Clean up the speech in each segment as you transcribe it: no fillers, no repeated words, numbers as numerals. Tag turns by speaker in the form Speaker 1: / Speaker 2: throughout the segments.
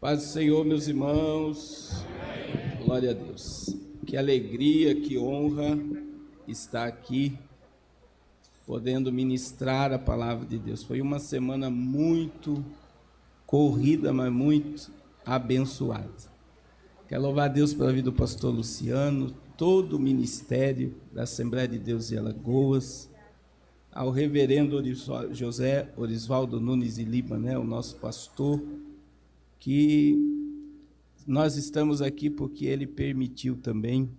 Speaker 1: Paz do Senhor, meus irmãos. Glória a Deus. Que alegria, que honra estar aqui, podendo ministrar a palavra de Deus. Foi uma semana muito corrida, mas muito abençoada. Quero louvar a Deus pela vida do pastor Luciano, todo o ministério da Assembleia de Deus de Alagoas, ao reverendo José Orisvaldo Nunes de Lima, o nosso pastor, que nós estamos aqui porque ele permitiu também,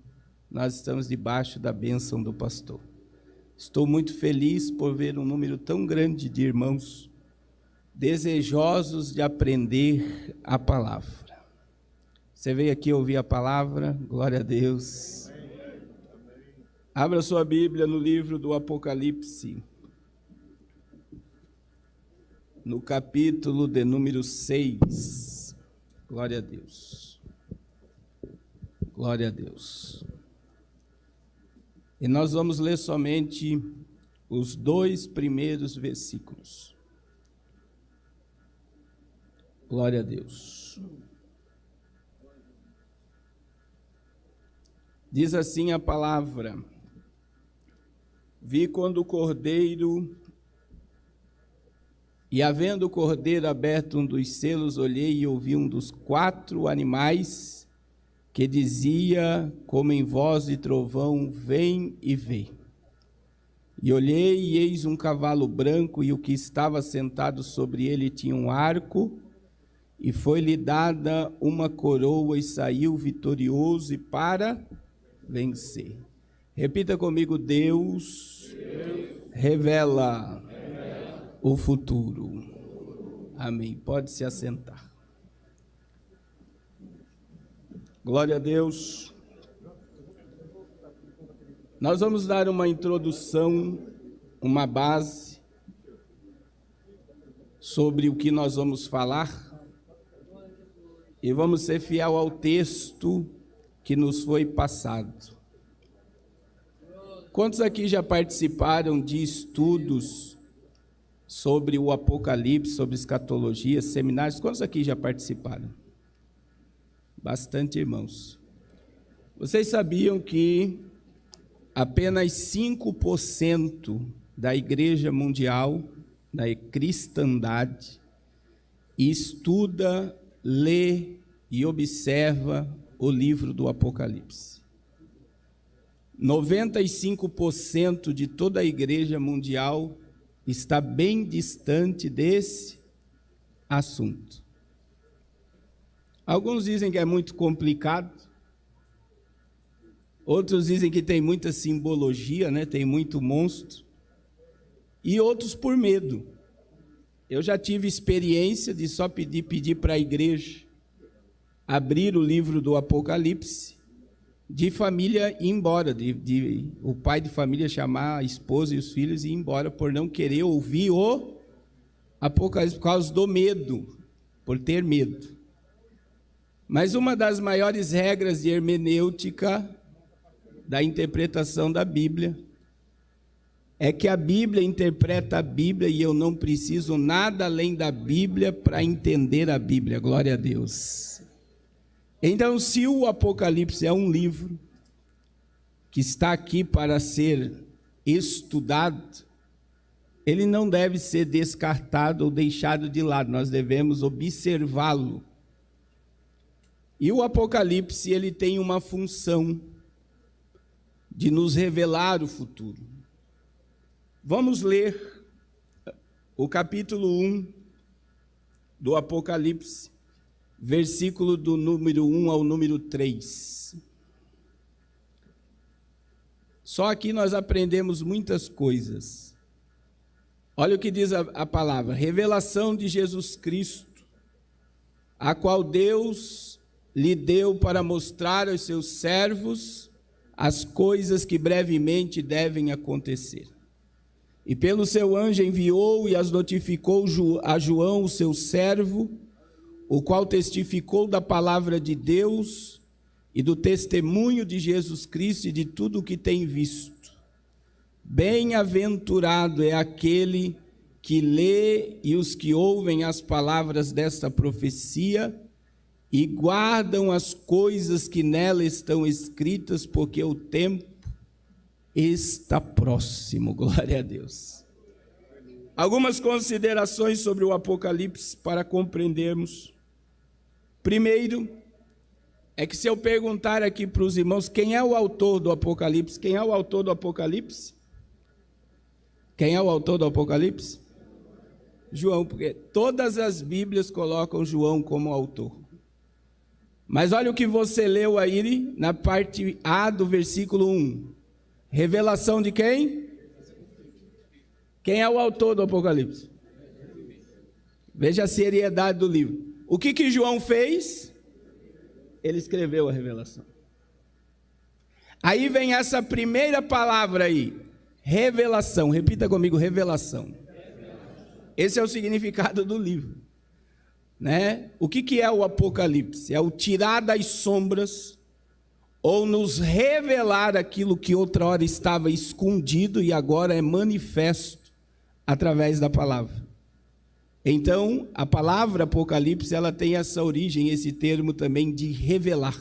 Speaker 1: nós estamos debaixo da bênção do pastor. Estou muito feliz por ver um número tão grande de irmãos desejosos de aprender a palavra. Você veio aqui ouvir a palavra, glória a Deus. Abra sua Bíblia no livro do Apocalipse, no capítulo de número 6. Glória a Deus. Glória a Deus. E nós vamos ler somente os 2 primeiros versículos. Glória a Deus. Diz assim a palavra: Vi quando o cordeiro, e havendo o cordeiro aberto um dos selos, olhei e ouvi um dos 4 animais que dizia, como em voz de trovão, vem e vê. E olhei, e eis um cavalo branco, e o que estava sentado sobre ele tinha um arco, e foi-lhe dada uma coroa, e saiu vitorioso e para vencer. Repita comigo: Deus revela o futuro. Amém. Pode se assentar. Glória a Deus. Nós vamos dar uma introdução, uma base sobre o que nós vamos falar e vamos ser fiel ao texto que nos foi passado. Quantos aqui já participaram de estudos sobre o Apocalipse, sobre escatologia, seminários? Quantos aqui já participaram? Bastante, irmãos. Vocês sabiam que apenas 5% da igreja mundial, da cristandade, estuda, lê e observa o livro do Apocalipse? 95% de toda a igreja mundial está bem distante desse assunto. Alguns dizem que é muito complicado, outros dizem que tem muita simbologia, tem muito monstro, e outros por medo. Eu já tive experiência de só pedir para a igreja abrir o livro do Apocalipse, de família ir embora, o pai de família chamar a esposa e os filhos e ir embora por não querer ouvir o Apocalipse, por causa do medo, por ter medo. Mas uma das maiores regras de hermenêutica, da interpretação da Bíblia, é que a Bíblia interpreta a Bíblia e eu não preciso nada além da Bíblia para entender a Bíblia. Glória a Deus. Então, se o Apocalipse é um livro que está aqui para ser estudado, ele não deve ser descartado ou deixado de lado, nós devemos observá-lo. E o Apocalipse, ele tem uma função de nos revelar o futuro. Vamos ler o capítulo 1 do Apocalipse, versículo do número 1 ao número 3. Só aqui nós aprendemos muitas coisas. Olha o que diz a palavra: revelação de Jesus Cristo, a qual Deus lhe deu para mostrar aos seus servos as coisas que brevemente devem acontecer. E pelo seu anjo enviou e as notificou a João, o seu servo, o qual testificou da palavra de Deus e do testemunho de Jesus Cristo e de tudo o que tem visto. Bem-aventurado é aquele que lê e os que ouvem as palavras desta profecia e guardam as coisas que nela estão escritas, porque o tempo está próximo. Glória a Deus. Algumas considerações sobre o Apocalipse para compreendermos. Primeiro, é que se eu perguntar aqui para os irmãos quem é o autor do Apocalipse, quem é o autor do Apocalipse? Quem é o autor do Apocalipse? João, porque todas as Bíblias colocam João como autor. Mas olha o que você leu aí na parte A do versículo 1. Revelação de quem? Quem é o autor do Apocalipse? Veja a seriedade do livro. O que João fez? Ele escreveu a revelação. Aí vem essa primeira palavra aí, revelação. Repita comigo, revelação. Esse é o significado do livro, né? O que é o Apocalipse? É o tirar das sombras ou nos revelar aquilo que outra hora estava escondido e agora é manifesto através da palavra. Então, a palavra Apocalipse, ela tem essa origem, esse termo também de revelar.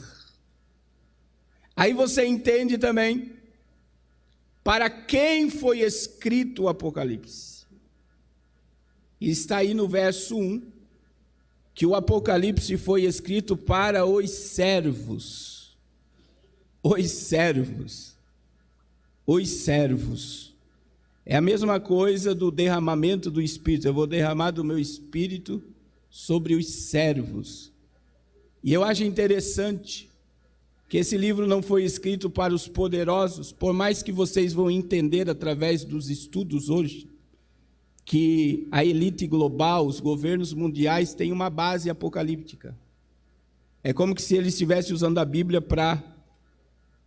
Speaker 1: Aí você entende também para quem foi escrito o Apocalipse. Está aí no verso 1, que o Apocalipse foi escrito para os servos. Os servos. Os servos. É a mesma coisa do derramamento do Espírito. Eu vou derramar do meu Espírito sobre os servos. E eu acho interessante que esse livro não foi escrito para os poderosos, por mais que vocês vão entender através dos estudos hoje, que a elite global, os governos mundiais têm uma base apocalíptica. É como se eles estivessem usando a Bíblia para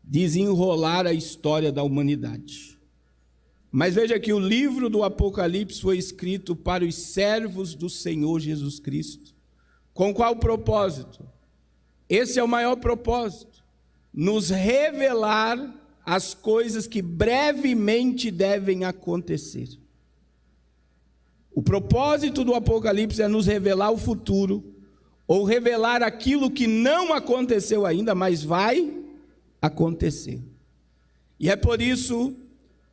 Speaker 1: desenrolar a história da humanidade. Mas veja que o livro do Apocalipse foi escrito para os servos do Senhor Jesus Cristo. Com qual propósito? Esse é o maior propósito: nos revelar as coisas que brevemente devem acontecer. O propósito do Apocalipse é nos revelar o futuro, ou revelar aquilo que não aconteceu ainda, mas vai acontecer. E é por isso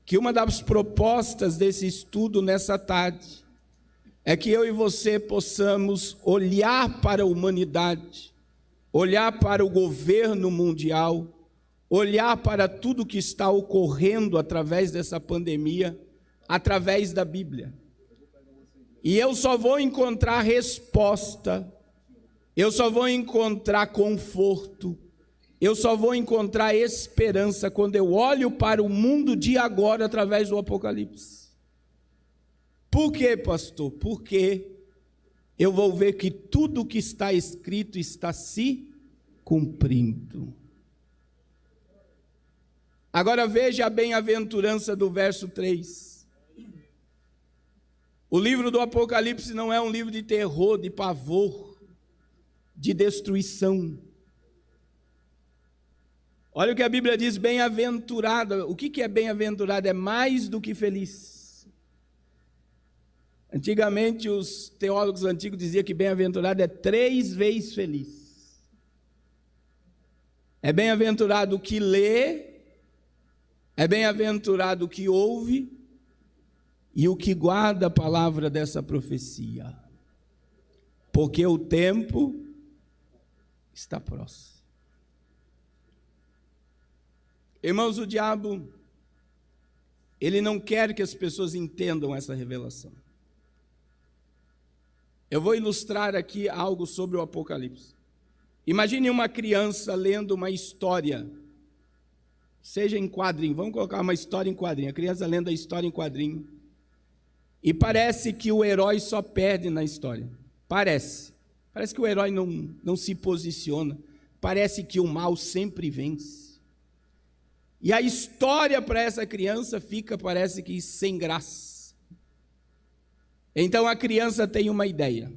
Speaker 1: que uma das propostas desse estudo nessa tarde é que eu e você possamos olhar para a humanidade, olhar para o governo mundial, olhar para tudo que está ocorrendo através dessa pandemia, através da Bíblia. E eu só vou encontrar resposta, eu só vou encontrar conforto, eu só vou encontrar esperança quando eu olho para o mundo de agora através do Apocalipse. Por quê, pastor? Porque eu vou ver que tudo o que está escrito está se cumprindo. Agora veja a bem-aventurança do verso 3. O livro do Apocalipse não é um livro de terror, de pavor, de destruição. Olha o que a Bíblia diz, bem-aventurado. O que é bem-aventurado? É mais do que feliz. Antigamente, os teólogos antigos diziam que bem-aventurado é 3 vezes feliz. É bem-aventurado o que lê, é bem-aventurado o que ouve e o que guarda a palavra dessa profecia. Porque o tempo está próximo. Irmãos, o diabo, ele não quer que as pessoas entendam essa revelação. Eu vou ilustrar aqui algo sobre o Apocalipse. Imagine uma criança lendo uma história, seja em quadrinho, vamos colocar uma história em quadrinho, a criança lendo a história em quadrinho, e parece que o herói só perde na história. Parece que o herói não se posiciona, parece que o mal sempre vence. E a história para essa criança fica, parece que, sem graça. Então a criança tem uma ideia.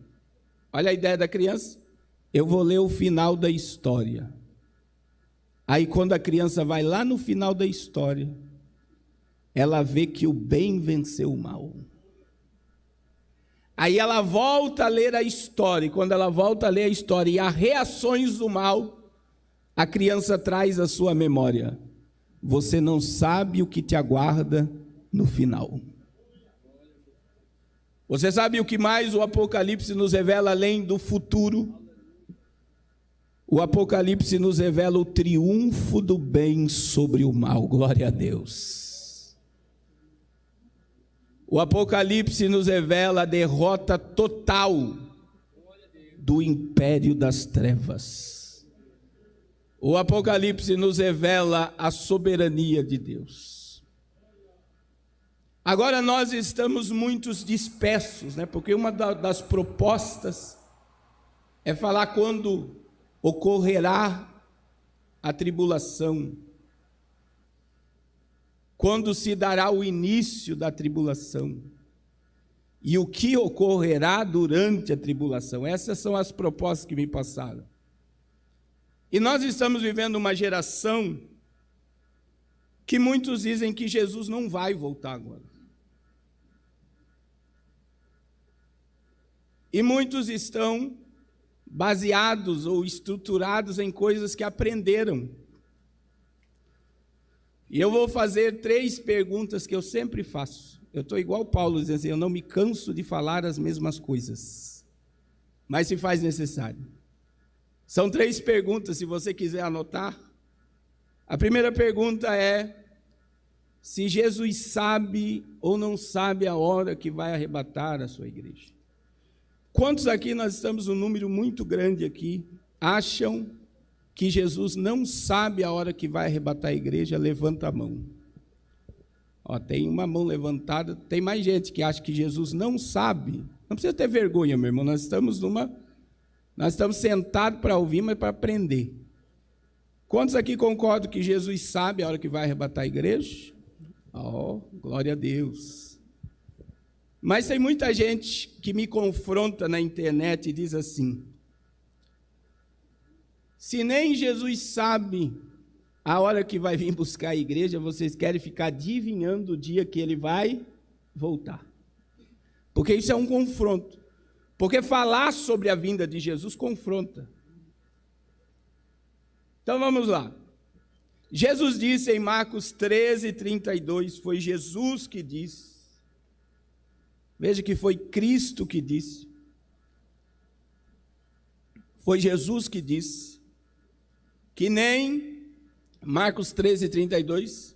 Speaker 1: Olha a ideia da criança. Eu vou ler o final da história. Aí quando a criança vai lá no final da história, ela vê que o bem venceu o mal. Aí ela volta a ler a história, e quando ela volta a ler a história e as reações do mal, a criança traz à sua memória: você não sabe o que te aguarda no final. Você sabe o que mais o Apocalipse nos revela além do futuro? O Apocalipse nos revela o triunfo do bem sobre o mal. Glória a Deus. O Apocalipse nos revela a derrota total do império das trevas. O Apocalipse nos revela a soberania de Deus. Agora nós estamos muito dispersos, né? Porque uma das propostas é falar quando ocorrerá a tribulação, quando se dará o início da tribulação e o que ocorrerá durante a tribulação. Essas são as propostas que me passaram. E nós estamos vivendo uma geração que muitos dizem que Jesus não vai voltar agora. E muitos estão baseados ou estruturados em coisas que aprenderam. E eu vou fazer 3 perguntas que eu sempre faço. Eu estou igual Paulo, dizendo assim: eu não me canso de falar as mesmas coisas, mas se faz necessário. São 3 perguntas, se você quiser anotar. A primeira pergunta é: se Jesus sabe ou não sabe a hora que vai arrebatar a sua igreja? Quantos aqui, nós estamos um número muito grande aqui, acham que Jesus não sabe a hora que vai arrebatar a igreja? Levanta a mão. Ó, tem uma mão levantada. Tem mais gente que acha que Jesus não sabe. Não precisa ter vergonha, meu irmão. Nós estamos sentados para ouvir, mas para aprender. Quantos aqui concordam que Jesus sabe a hora que vai arrebatar a igreja? Oh, glória a Deus. Mas tem muita gente que me confronta na internet e diz assim: se nem Jesus sabe a hora que vai vir buscar a igreja, vocês querem ficar adivinhando o dia que ele vai voltar. Porque isso é um confronto. Porque falar sobre a vinda de Jesus confronta. Então vamos lá. Jesus disse em Marcos 13:32, foi Jesus que disse. Veja que foi Cristo que disse. Foi Jesus que disse. Que nem, Marcos 13:32,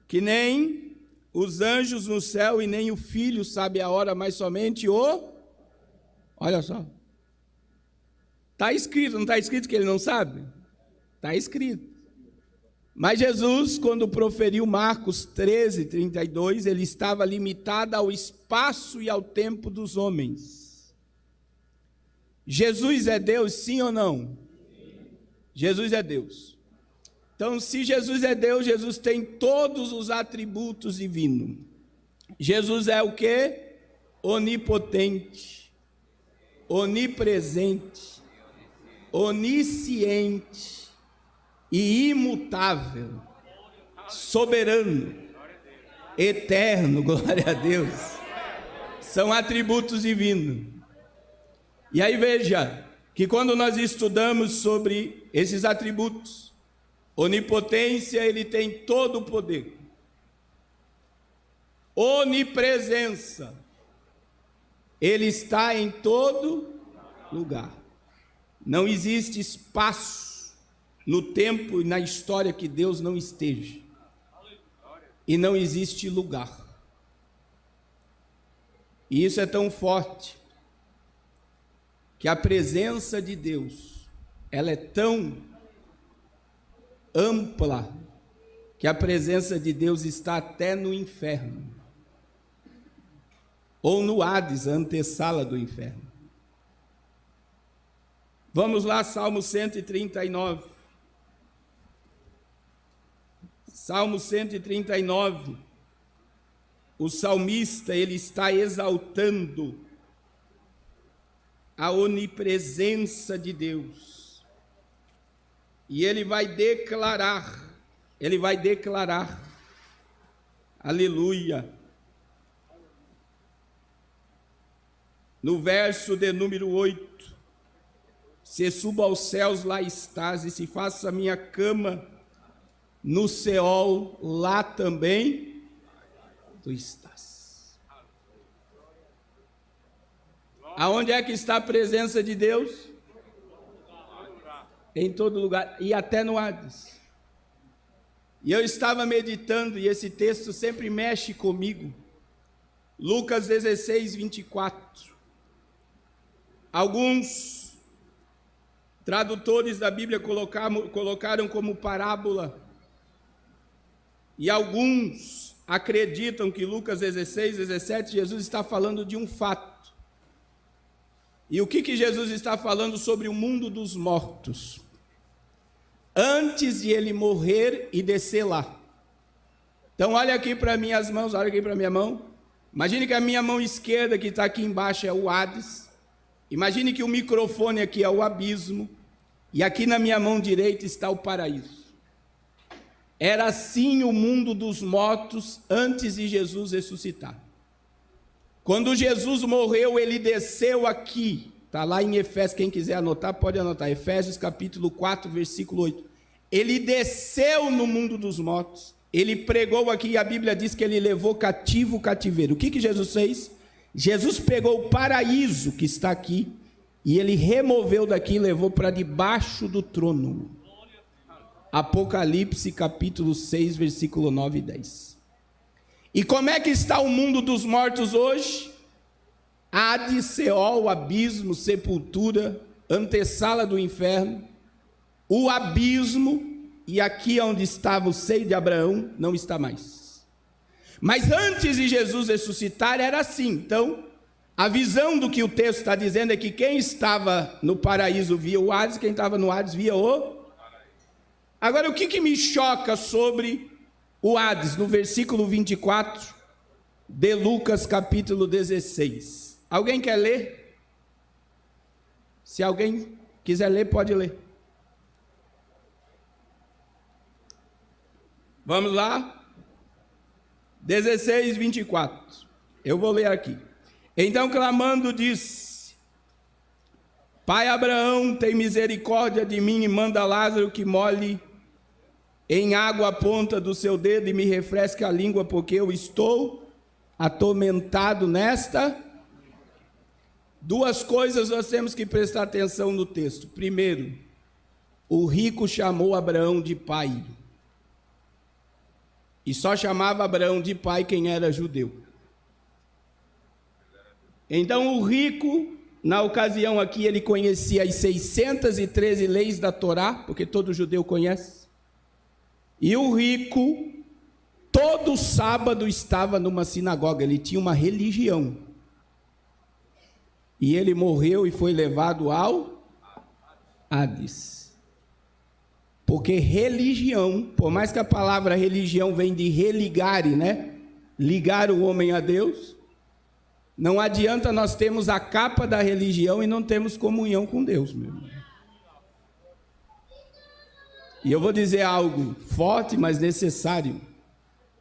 Speaker 1: que nem os anjos no céu e nem o Filho sabe a hora, mas somente olha só. Está escrito, não está escrito que ele não sabe? Está escrito. Mas Jesus, quando proferiu Marcos 13:32, ele estava limitado ao espaço e ao tempo dos homens. Jesus é Deus, sim ou não? Jesus é Deus. Então, se Jesus é Deus, Jesus tem todos os atributos divinos. Jesus é o quê? Onipotente, onipresente, onisciente e imutável, soberano, eterno, glória a Deus. São atributos divinos. E aí veja que quando nós estudamos sobre esses atributos, onipotência, ele tem todo o poder. Onipresença, ele está em todo lugar. Não existe espaço no tempo e na história que Deus não esteja. E não existe lugar. E isso é tão forte que a presença de Deus, ela é tão ampla que a presença de Deus está até no inferno. Ou no Hades, a antessala do inferno. Vamos lá, Salmo 139. Salmo 139, o salmista, ele está exaltando a onipresença de Deus. E ele vai declarar, aleluia. no verso de número 8, se suba aos céus, lá estás, e se faça a minha cama no Seol, lá também tu estás. Aonde é que está a presença de Deus? Em todo lugar, e até no Hades. E eu estava meditando, e esse texto sempre mexe comigo. Lucas 16, 24. Alguns tradutores da Bíblia colocaram como parábola, e alguns acreditam que Lucas 16, 17, Jesus está falando de um fato. E o que Jesus está falando sobre o mundo dos mortos? Antes de ele morrer e descer lá. Então olha aqui para minhas mãos, olha aqui para minha mão. Imagine que a minha mão esquerda, que está aqui embaixo, é o Hades. Imagine que o microfone aqui é o abismo. E aqui na minha mão direita está o paraíso. Era assim o mundo dos mortos antes de Jesus ressuscitar. Quando Jesus morreu, ele desceu aqui. Está lá em Efésios, quem quiser anotar, pode anotar. Efésios capítulo 4, versículo 8. Ele desceu no mundo dos mortos. Ele pregou aqui, e a Bíblia diz que ele levou cativo o cativeiro. O que Jesus fez? Jesus pegou o paraíso que está aqui, e ele removeu daqui e levou para debaixo do trono. Apocalipse capítulo 6, versículo 9 e 10. E como é que está o mundo dos mortos hoje? Hades, Seol, abismo, sepultura, antessala do inferno, o abismo, e aqui onde estava o seio de Abraão, não está mais. Mas antes de Jesus ressuscitar era assim. Então, a visão do que o texto está dizendo é que quem estava no paraíso via o Hades, quem estava no Hades via o... Agora, o que me choca sobre o Hades, no versículo 24 de Lucas capítulo 16? Alguém quer ler? Se alguém quiser ler, pode ler. Vamos lá? 16, 24. Eu vou ler aqui. Então, clamando, disse: Pai Abraão, tem misericórdia de mim e manda Lázaro que molhe em água a ponta do seu dedo e me refresque a língua, porque eu estou atormentado nesta... Duas coisas nós temos que prestar atenção no texto. Primeiro, o rico chamou Abraão de pai. E só chamava Abraão de pai quem era judeu. Então o rico, na ocasião aqui, ele conhecia as 613 leis da Torá, porque todo judeu conhece. E o rico, todo sábado estava numa sinagoga, ele tinha uma religião. E ele morreu e foi levado ao Hades. Porque religião, por mais que a palavra religião vem de religare, né? Ligar o homem a Deus, não adianta nós termos a capa da religião e não termos comunhão com Deus, meu irmão. E eu vou dizer algo forte, mas necessário.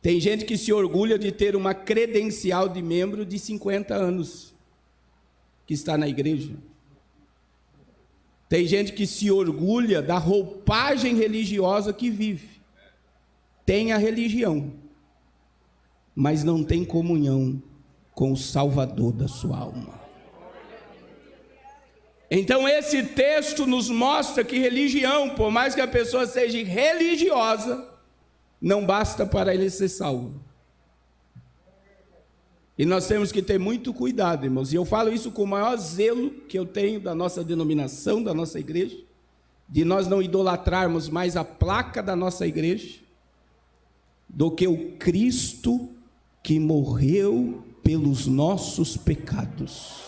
Speaker 1: Tem gente que se orgulha de ter uma credencial de membro de 50 anos, que está na igreja. Tem gente que se orgulha da roupagem religiosa que vive. Tem a religião, mas não tem comunhão com o Salvador da sua alma. Então esse texto nos mostra que religião, por mais que a pessoa seja religiosa, não basta para ele ser salvo. E nós temos que ter muito cuidado, irmãos. E eu falo isso com o maior zelo que eu tenho da nossa denominação, da nossa igreja, de nós não idolatrarmos mais a placa da nossa igreja do que o Cristo que morreu pelos nossos pecados.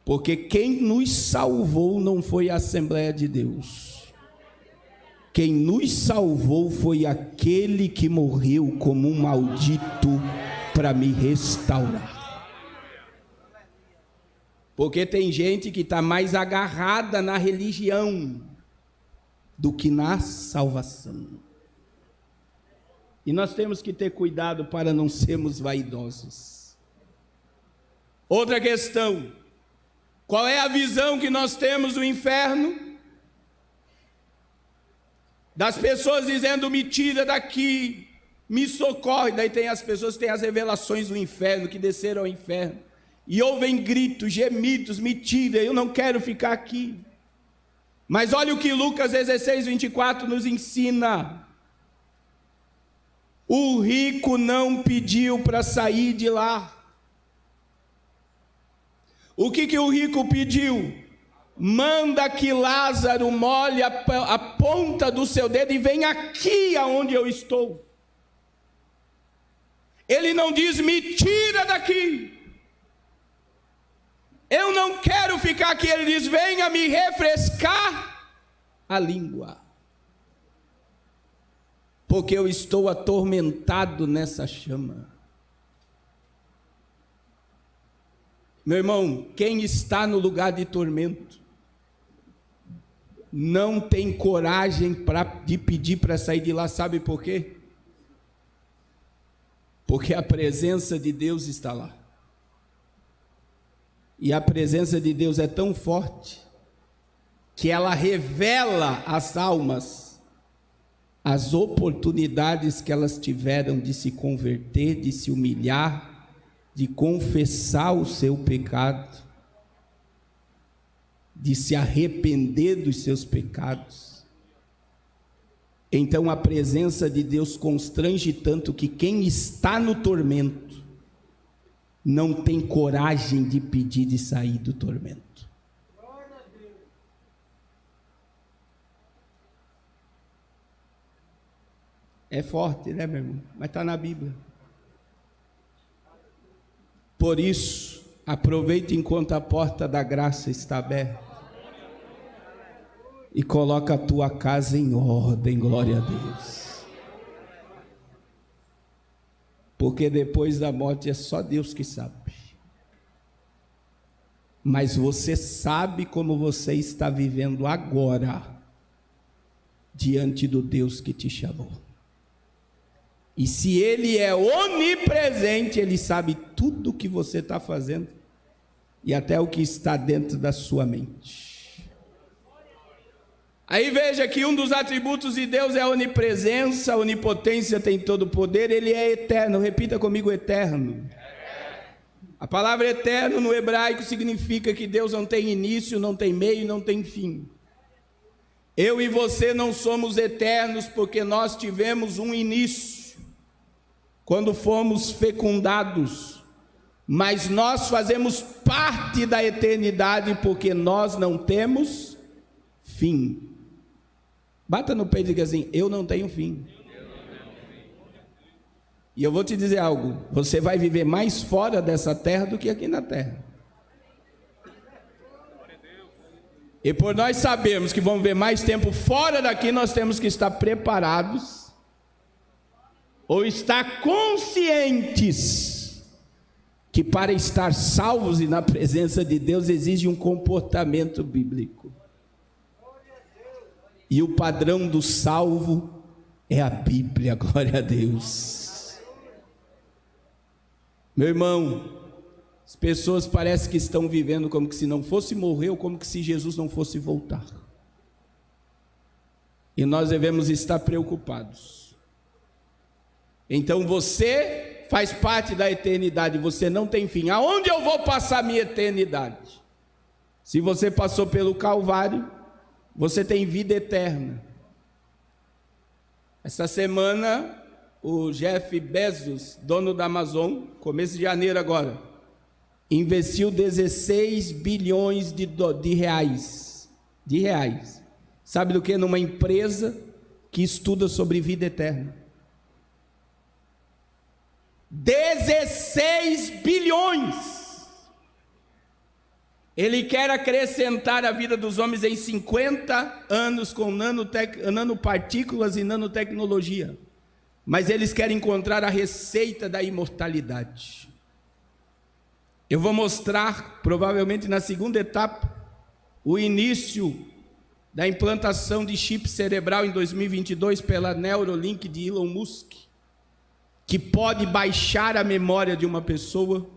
Speaker 1: Porque quem nos salvou não foi a Assembleia de Deus. Quem nos salvou foi aquele que morreu como um maldito para me restaurar. Porque tem gente que está mais agarrada na religião do que na salvação. E nós temos que ter cuidado para não sermos vaidosos. Outra questão: qual é a visão que nós temos do inferno? Das pessoas dizendo: me tira daqui, me socorre. Daí tem as pessoas que têm as revelações do inferno, que desceram ao inferno, e ouvem gritos, gemidos: me tira, eu não quero ficar aqui. Mas olha o que Lucas 16, 24 nos ensina: o rico não pediu para sair de lá. O que o rico pediu? Manda que Lázaro molhe a ponta do seu dedo e venha aqui aonde eu estou. Ele não diz: me tira daqui, eu não quero ficar aqui. Ele diz: venha me refrescar a língua, porque eu estou atormentado nessa chama. Meu irmão, quem está no lugar de tormento não tem coragem de pedir para sair de lá. Sabe por quê? Porque a presença de Deus está lá. E a presença de Deus é tão forte que ela revela às almas as oportunidades que elas tiveram de se converter, de se humilhar, de confessar o seu pecado, de se arrepender dos seus pecados. Então a presença de Deus constrange tanto que quem está no tormento não tem coragem de pedir de sair do tormento. É forte, né, meu irmão? Mas está na Bíblia. Por isso, aproveite enquanto a porta da graça está aberta e coloca a tua casa em ordem, glória a Deus. Porque depois da morte é só Deus que sabe. Mas você sabe como você está vivendo agora, diante do Deus que te chamou. E se Ele é onipresente, Ele sabe tudo o que você está fazendo e até o que está dentro da sua mente. Aí veja que um dos atributos de Deus é a onipresença, a onipotência, tem todo o poder. Ele é eterno. Repita comigo: eterno. A palavra eterno no hebraico significa que Deus não tem início, não tem meio e não tem fim. Eu e você não somos eternos porque nós tivemos um início quando fomos fecundados, mas nós fazemos parte da eternidade porque nós não temos fim. Bata no peito e diga assim: eu não tenho fim. E eu vou te dizer algo: você vai viver mais fora dessa terra do que aqui na terra. E por nós sabermos que vamos ver mais tempo fora daqui, nós temos que estar preparados ou estar conscientes que para estar salvos e na presença de Deus exige um comportamento bíblico. E o padrão do salvo é a Bíblia, glória a Deus. Meu irmão, as pessoas parecem que estão vivendo como que se não fosse morrer ou como que se Jesus não fosse voltar. E nós devemos estar preocupados. Então você faz parte da eternidade, você não tem fim. Aonde eu vou passar minha eternidade? Se você passou pelo Calvário, você tem vida eterna. Essa semana, o Jeff Bezos, dono da Amazon, começo de janeiro agora, investiu 16 bilhões de reais. Sabe do que? Numa empresa que estuda sobre vida eterna. 16 bilhões. Ele quer acrescentar a vida dos homens em 50 anos com nanopartículas e nanotecnologia. Mas eles querem encontrar a receita da imortalidade. Eu vou mostrar, provavelmente na segunda etapa, o início da implantação de chip cerebral em 2022 pela Neuralink de Elon Musk, que pode baixar a memória de uma pessoa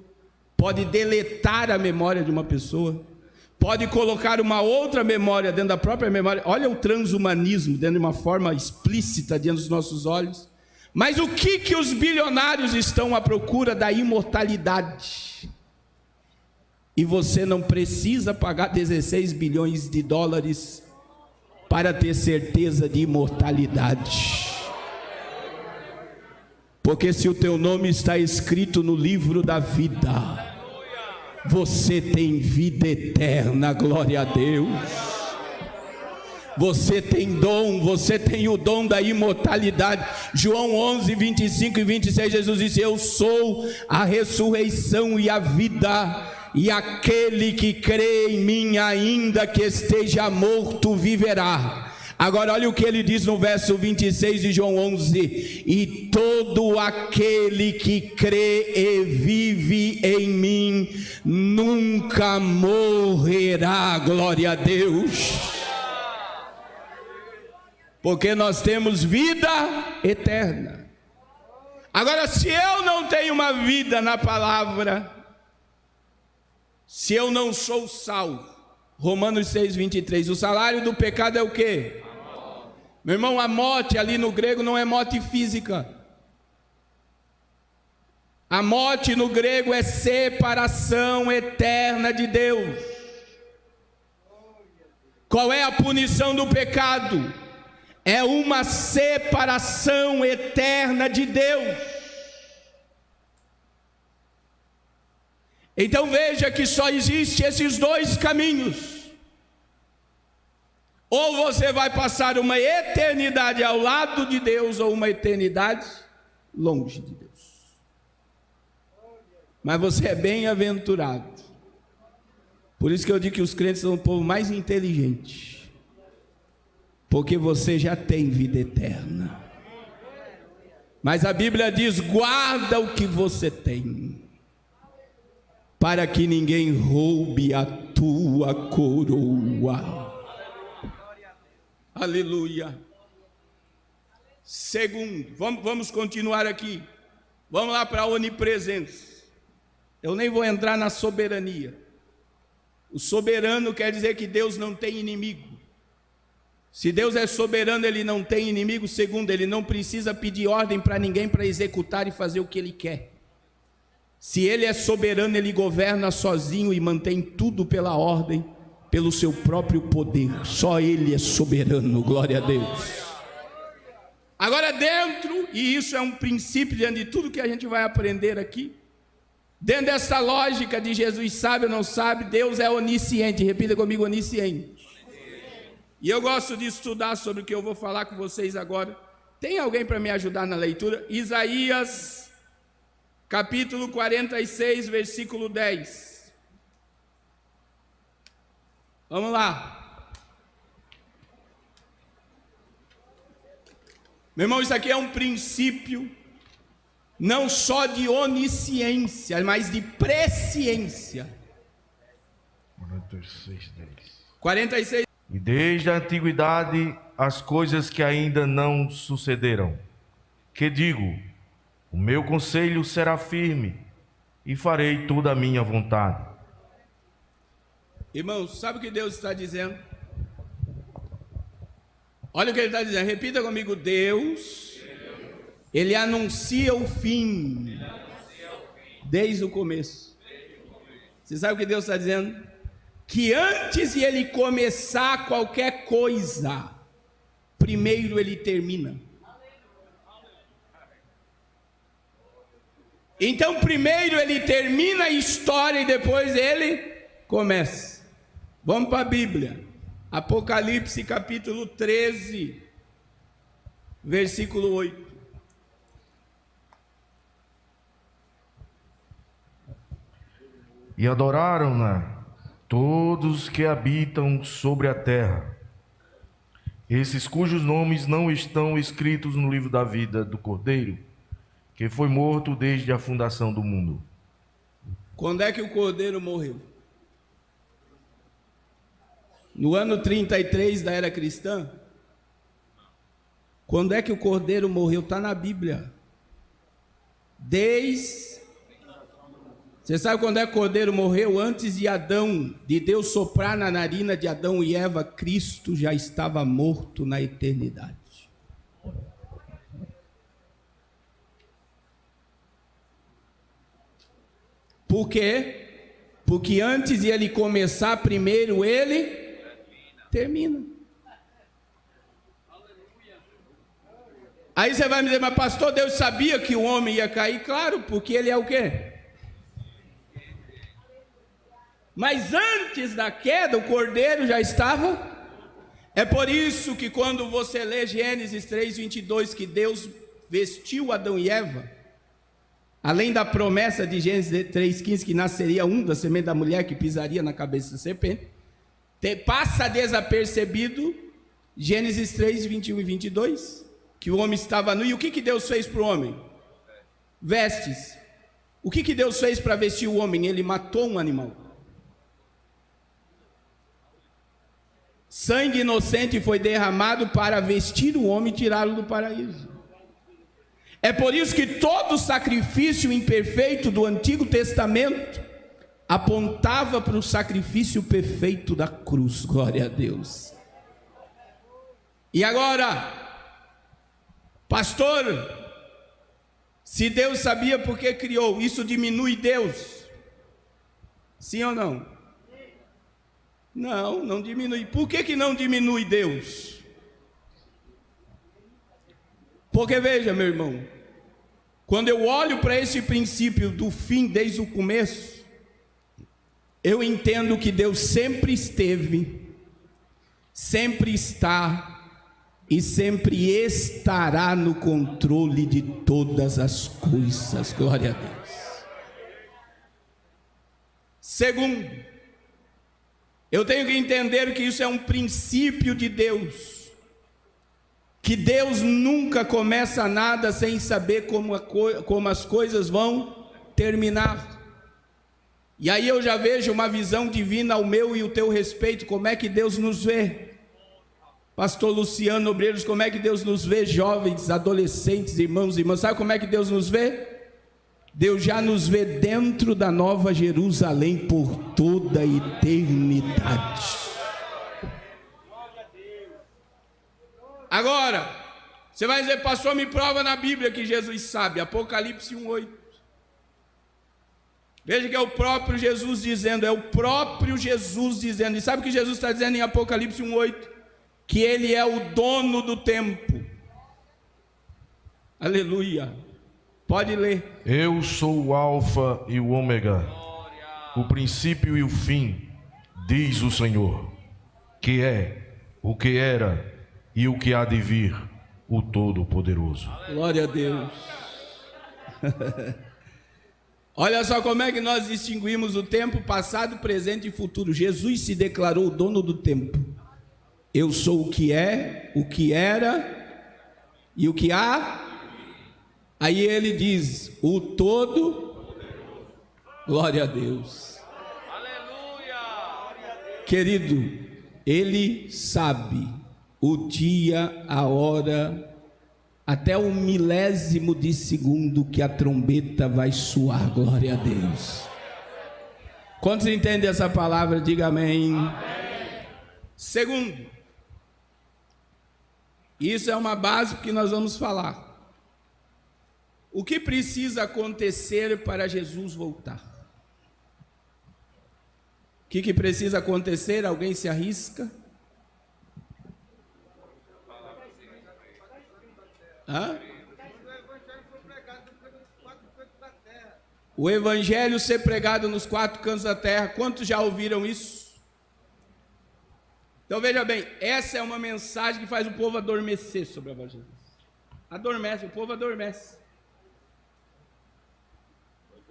Speaker 1: pode deletar a memória de uma pessoa, pode colocar uma outra memória dentro da própria memória. Olha o transhumanismo dentro de uma forma explícita diante dos nossos olhos. Mas o que os bilionários estão à procura? Da imortalidade. E você não precisa pagar 16 bilhões de dólares para ter certeza de imortalidade. Porque se o teu nome está escrito no livro da vida, você tem vida eterna, glória a Deus. Você tem dom, você tem o dom da imortalidade. João 11, 25 e 26, Jesus disse: eu sou a ressurreição e a vida, e aquele que crê em mim, ainda que esteja morto, viverá. Agora olha o que ele diz no verso 26 de João 11: e todo aquele que crê e vive em mim nunca morrerá, glória a Deus. Porque nós temos vida eterna. Agora, se eu não tenho uma vida na palavra, se eu não sou salvo, Romanos 6, 23, o salário do pecado é o quê? Meu irmão, a morte ali no grego não é morte física. A morte no grego é separação eterna de Deus. Qual é a punição do pecado? É uma separação eterna de Deus. Então veja que só existe esses dois caminhos. Ou você vai passar uma eternidade ao lado de Deus, ou uma eternidade longe de Deus. Mas você é bem-aventurado. Por isso que eu digo que os crentes são o povo mais inteligente. Porque você já tem vida eterna. Mas a Bíblia diz: guarda o que você tem, para que ninguém roube a tua coroa. Aleluia. Segundo, vamos continuar aqui. Vamos lá para a onipresença. Eu nem vou entrar na soberania. O soberano quer dizer que Deus não tem inimigo. Se Deus é soberano, Ele não tem inimigo. Segundo, Ele não precisa pedir ordem para ninguém para executar e fazer o que Ele quer. Se Ele é soberano, Ele governa sozinho e mantém tudo pela ordem, pelo seu próprio poder. Só Ele é soberano, glória a Deus. Agora dentro, e isso é um princípio diante de tudo que a gente vai aprender aqui, dentro dessa lógica de Jesus sabe ou não sabe, Deus é onisciente. Repita comigo: onisciente. E eu gosto de estudar sobre o que eu vou falar com vocês agora. Tem alguém para me ajudar na leitura? Isaías, capítulo 46, versículo 10. Vamos lá. Meu irmão, isso aqui é um princípio não só de onisciência, mas de presciência.
Speaker 2: 46, 10.
Speaker 1: 46.
Speaker 2: E desde a antiguidade as coisas que ainda não sucederam, que digo, o meu conselho será firme, e farei toda a minha vontade.
Speaker 1: Irmãos, sabe o que Deus está dizendo? Olha o que Ele está dizendo, repita comigo: Deus, Ele anuncia o fim, desde o começo. Você sabe o que Deus está dizendo? Que antes de Ele começar qualquer coisa, primeiro Ele termina. Então primeiro Ele termina a história e depois Ele começa. Vamos para a Bíblia. Apocalipse capítulo 13, versículo 8.
Speaker 2: E adoraram-na todos que habitam sobre a terra, esses cujos nomes não estão escritos no livro da vida do Cordeiro, que foi morto desde a fundação do mundo.
Speaker 1: Quando é que o Cordeiro morreu? No ano 33 da era cristã? Quando é que o Cordeiro morreu? Está na Bíblia. Você sabe quando é que o cordeiro morreu? Antes de Deus soprar na narina de Adão e Eva, Cristo já estava morto na eternidade. Por quê? Porque antes de ele começar, primeiro ele termina. Aí você vai me dizer, mas pastor, Deus sabia que o homem ia cair? Claro, porque ele é o quê? Mas antes da queda, o cordeiro já estava. É por isso que quando você lê Gênesis 3:22, que Deus vestiu Adão e Eva, além da promessa de Gênesis 3:15, que nasceria um da semente da mulher que pisaria na cabeça da serpente, passa desapercebido Gênesis 3:21 e 22, que o homem estava nu. E o que Deus fez para o homem? Vestes. O que Deus fez para vestir o homem? Ele matou um animal. Sangue inocente foi derramado para vestir o homem e tirá-lo do paraíso. É por isso que todo sacrifício imperfeito do Antigo Testamento apontava para o sacrifício perfeito da cruz. Glória a Deus. E agora, pastor, se Deus sabia por que criou, isso diminui Deus? Sim ou não? Não, não diminui. Por que não diminui Deus? Porque veja, meu irmão, quando eu olho para esse princípio do fim desde o começo, eu entendo que Deus sempre esteve, sempre está e sempre estará no controle de todas as coisas. Glória a Deus. Segundo, eu tenho que entender que isso é um princípio de Deus, que Deus nunca começa nada sem saber como as coisas vão terminar. E aí eu já vejo uma visão divina ao meu e o teu respeito. Como é que Deus nos vê? Pastor Luciano Obreiros, como é que Deus nos vê? Jovens, adolescentes, irmãos e irmãs, sabe como é que Deus nos vê? Deus já nos vê dentro da Nova Jerusalém por toda a eternidade. Agora, você vai dizer, pastor, me prova na Bíblia que Jesus sabe. Apocalipse 1:8. Veja que é o próprio Jesus dizendo, é o próprio Jesus dizendo. E sabe o que Jesus está dizendo em Apocalipse 1:8? Que Ele é o dono do tempo. Aleluia. Pode ler.
Speaker 2: Eu sou o Alfa e o Ômega, o princípio e o fim, diz o Senhor, que é, o que era e o que há de vir, o Todo-Poderoso.
Speaker 1: Glória a Deus. Olha só como é que nós distinguimos o tempo passado, presente e futuro. Jesus se declarou o dono do tempo. Eu sou o que é, o que era e o que há. Aí ele diz, o todo, glória a Deus. Aleluia. Querido, ele sabe o dia, a hora, até o milésimo de segundo que a trombeta vai soar, glória a Deus. Quantos entendem essa palavra? Diga amém. Amém. Segundo, isso é uma base que nós vamos falar. O que precisa acontecer para Jesus voltar? O que precisa acontecer? Alguém se arrisca? Hã? O evangelho ser pregado nos 4 cantos da terra. Quantos já ouviram isso? Então veja bem, essa é uma mensagem que faz o povo adormecer sobre o evangelho. Adormece, o povo adormece.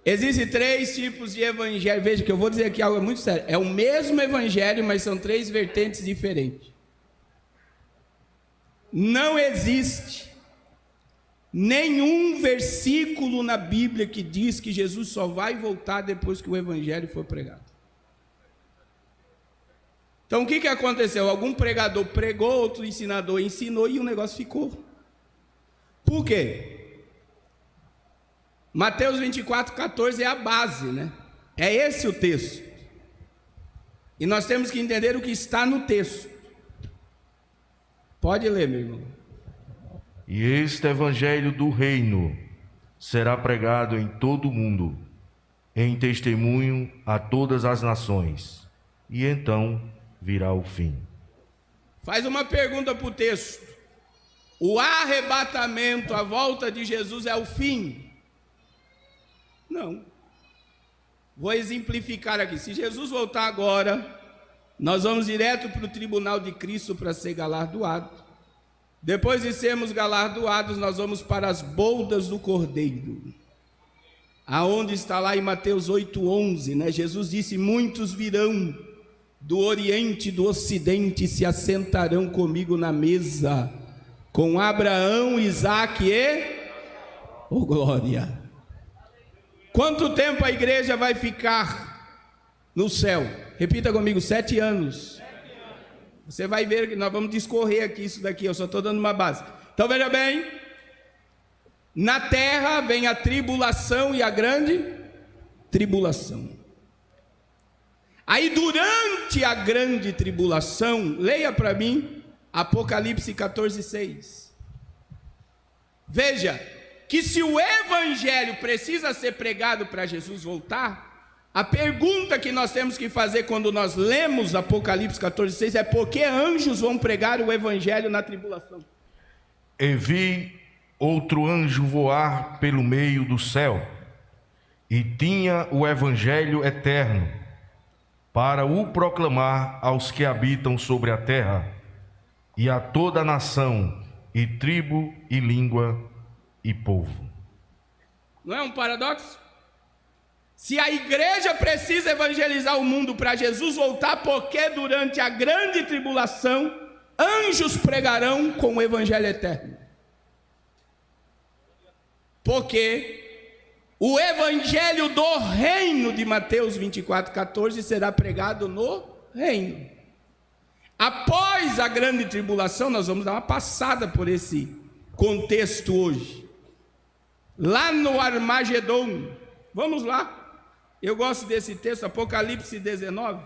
Speaker 1: Existem 3 tipos de evangelho. Veja que eu vou dizer aqui algo muito sério. É o mesmo evangelho, mas são 3 vertentes diferentes. Não existe nenhum versículo na Bíblia que diz que Jesus só vai voltar depois que o evangelho for pregado. Então o que aconteceu? Algum pregador pregou, outro ensinador ensinou e o negócio ficou. Por quê? Mateus 24:14 é a base, né? É esse o texto. E nós temos que entender o que está no texto. Pode ler, meu irmão.
Speaker 2: E este evangelho do reino será pregado em todo o mundo, em testemunho a todas as nações, e então virá o fim.
Speaker 1: Faz uma pergunta para o texto. O arrebatamento, a volta de Jesus é o fim? Não. Vou exemplificar aqui. Se Jesus voltar agora, nós vamos direto para o tribunal de Cristo para ser galardoado. Depois de sermos galardoados, nós vamos para as bodas do Cordeiro. Aonde está lá em Mateus 8:11, né? Jesus disse: muitos virão do Oriente e do Ocidente e se assentarão comigo na mesa, com Abraão, Isaque e... Oh, glória! Quanto tempo a igreja vai ficar no céu? Repita comigo: 7 anos. Você vai ver que nós vamos discorrer aqui isso daqui, eu só estou dando uma base. Então veja bem, na terra vem a tribulação e a grande tribulação. Aí durante a grande tribulação, leia para mim Apocalipse 14:6. Veja que se o evangelho precisa ser pregado para Jesus voltar, a pergunta que nós temos que fazer quando nós lemos Apocalipse 14:6 é: por que anjos vão pregar o evangelho na tribulação?
Speaker 2: E vi outro anjo voar pelo meio do céu, e tinha o evangelho eterno, para o proclamar aos que habitam sobre a terra, e a toda nação, e tribo, e língua, e povo.
Speaker 1: Não é um paradoxo? Se a igreja precisa evangelizar o mundo para Jesus voltar, porque durante a grande tribulação, anjos pregarão com o evangelho eterno? Porque o evangelho do reino de Mateus 24:14 será pregado no reino. Após a grande tribulação, nós vamos dar uma passada por esse contexto hoje. Lá no Armagedon, vamos lá. Eu gosto desse texto, Apocalipse 19.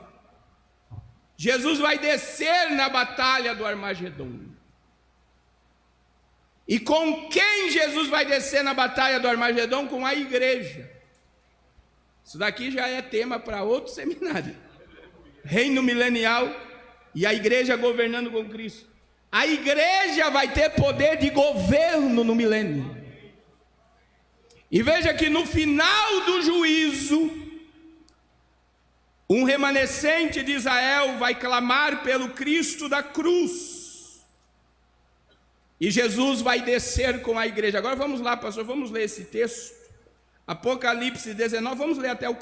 Speaker 1: Jesus vai descer na batalha do Armagedon. E com quem Jesus vai descer na batalha do Armagedon? Com a igreja. Isso daqui já é tema para outro seminário. Reino milenial e a igreja governando com Cristo. A igreja vai ter poder de governo no milênio. E veja que no final do juízo, um remanescente de Israel vai clamar pelo Cristo da cruz. E Jesus vai descer com a igreja. Agora vamos lá, pastor, vamos ler esse texto. Apocalipse 19, vamos ler até o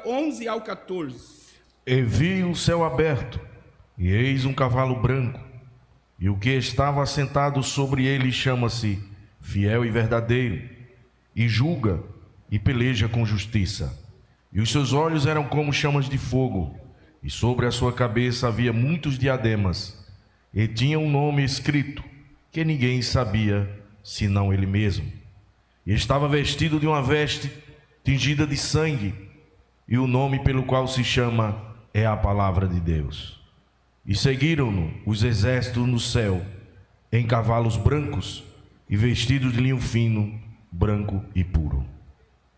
Speaker 1: 11 ao 14.
Speaker 2: E vi o céu aberto, e eis um cavalo branco, e o que estava assentado sobre ele chama-se Fiel e Verdadeiro, e julga e peleja com justiça. E os seus olhos eram como chamas de fogo, e sobre a sua cabeça havia muitos diademas, e tinha um nome escrito, que ninguém sabia, senão ele mesmo. E estava vestido de uma veste tingida de sangue, e o nome pelo qual se chama é a Palavra de Deus. E seguiram-no os exércitos no céu, em cavalos brancos, e vestidos de linho fino, branco e puro.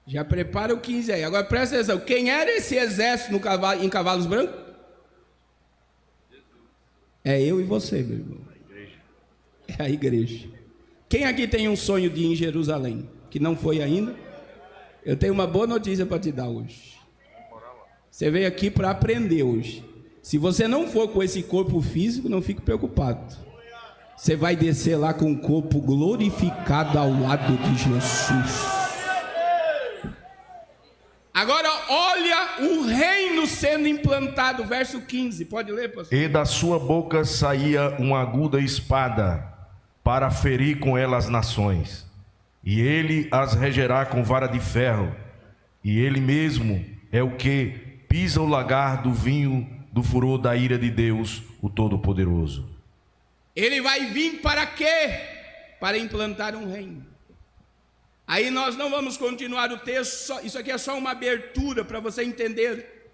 Speaker 1: Já prepara o 15 aí. Agora presta atenção. Quem era esse exército em cavalos brancos? É eu e você, meu irmão. É a igreja. Quem aqui tem um sonho de ir em Jerusalém, que não foi ainda? Eu tenho uma boa notícia para te dar hoje. Você veio aqui para aprender hoje. Se você não for com esse corpo físico, não fique preocupado. Você vai descer lá com o corpo glorificado ao lado de Jesus. Agora olha o reino sendo implantado, verso 15, pode ler, pastor?
Speaker 2: E da sua boca saía uma aguda espada, para ferir com ela as nações, e ele as regerá com vara de ferro, e ele mesmo é o que pisa o lagar do vinho do furor da ira de Deus, o Todo-Poderoso. Ele
Speaker 1: vai vir para quê? Para implantar um reino. Aí nós não vamos continuar o texto, isso aqui é só uma abertura para você entender.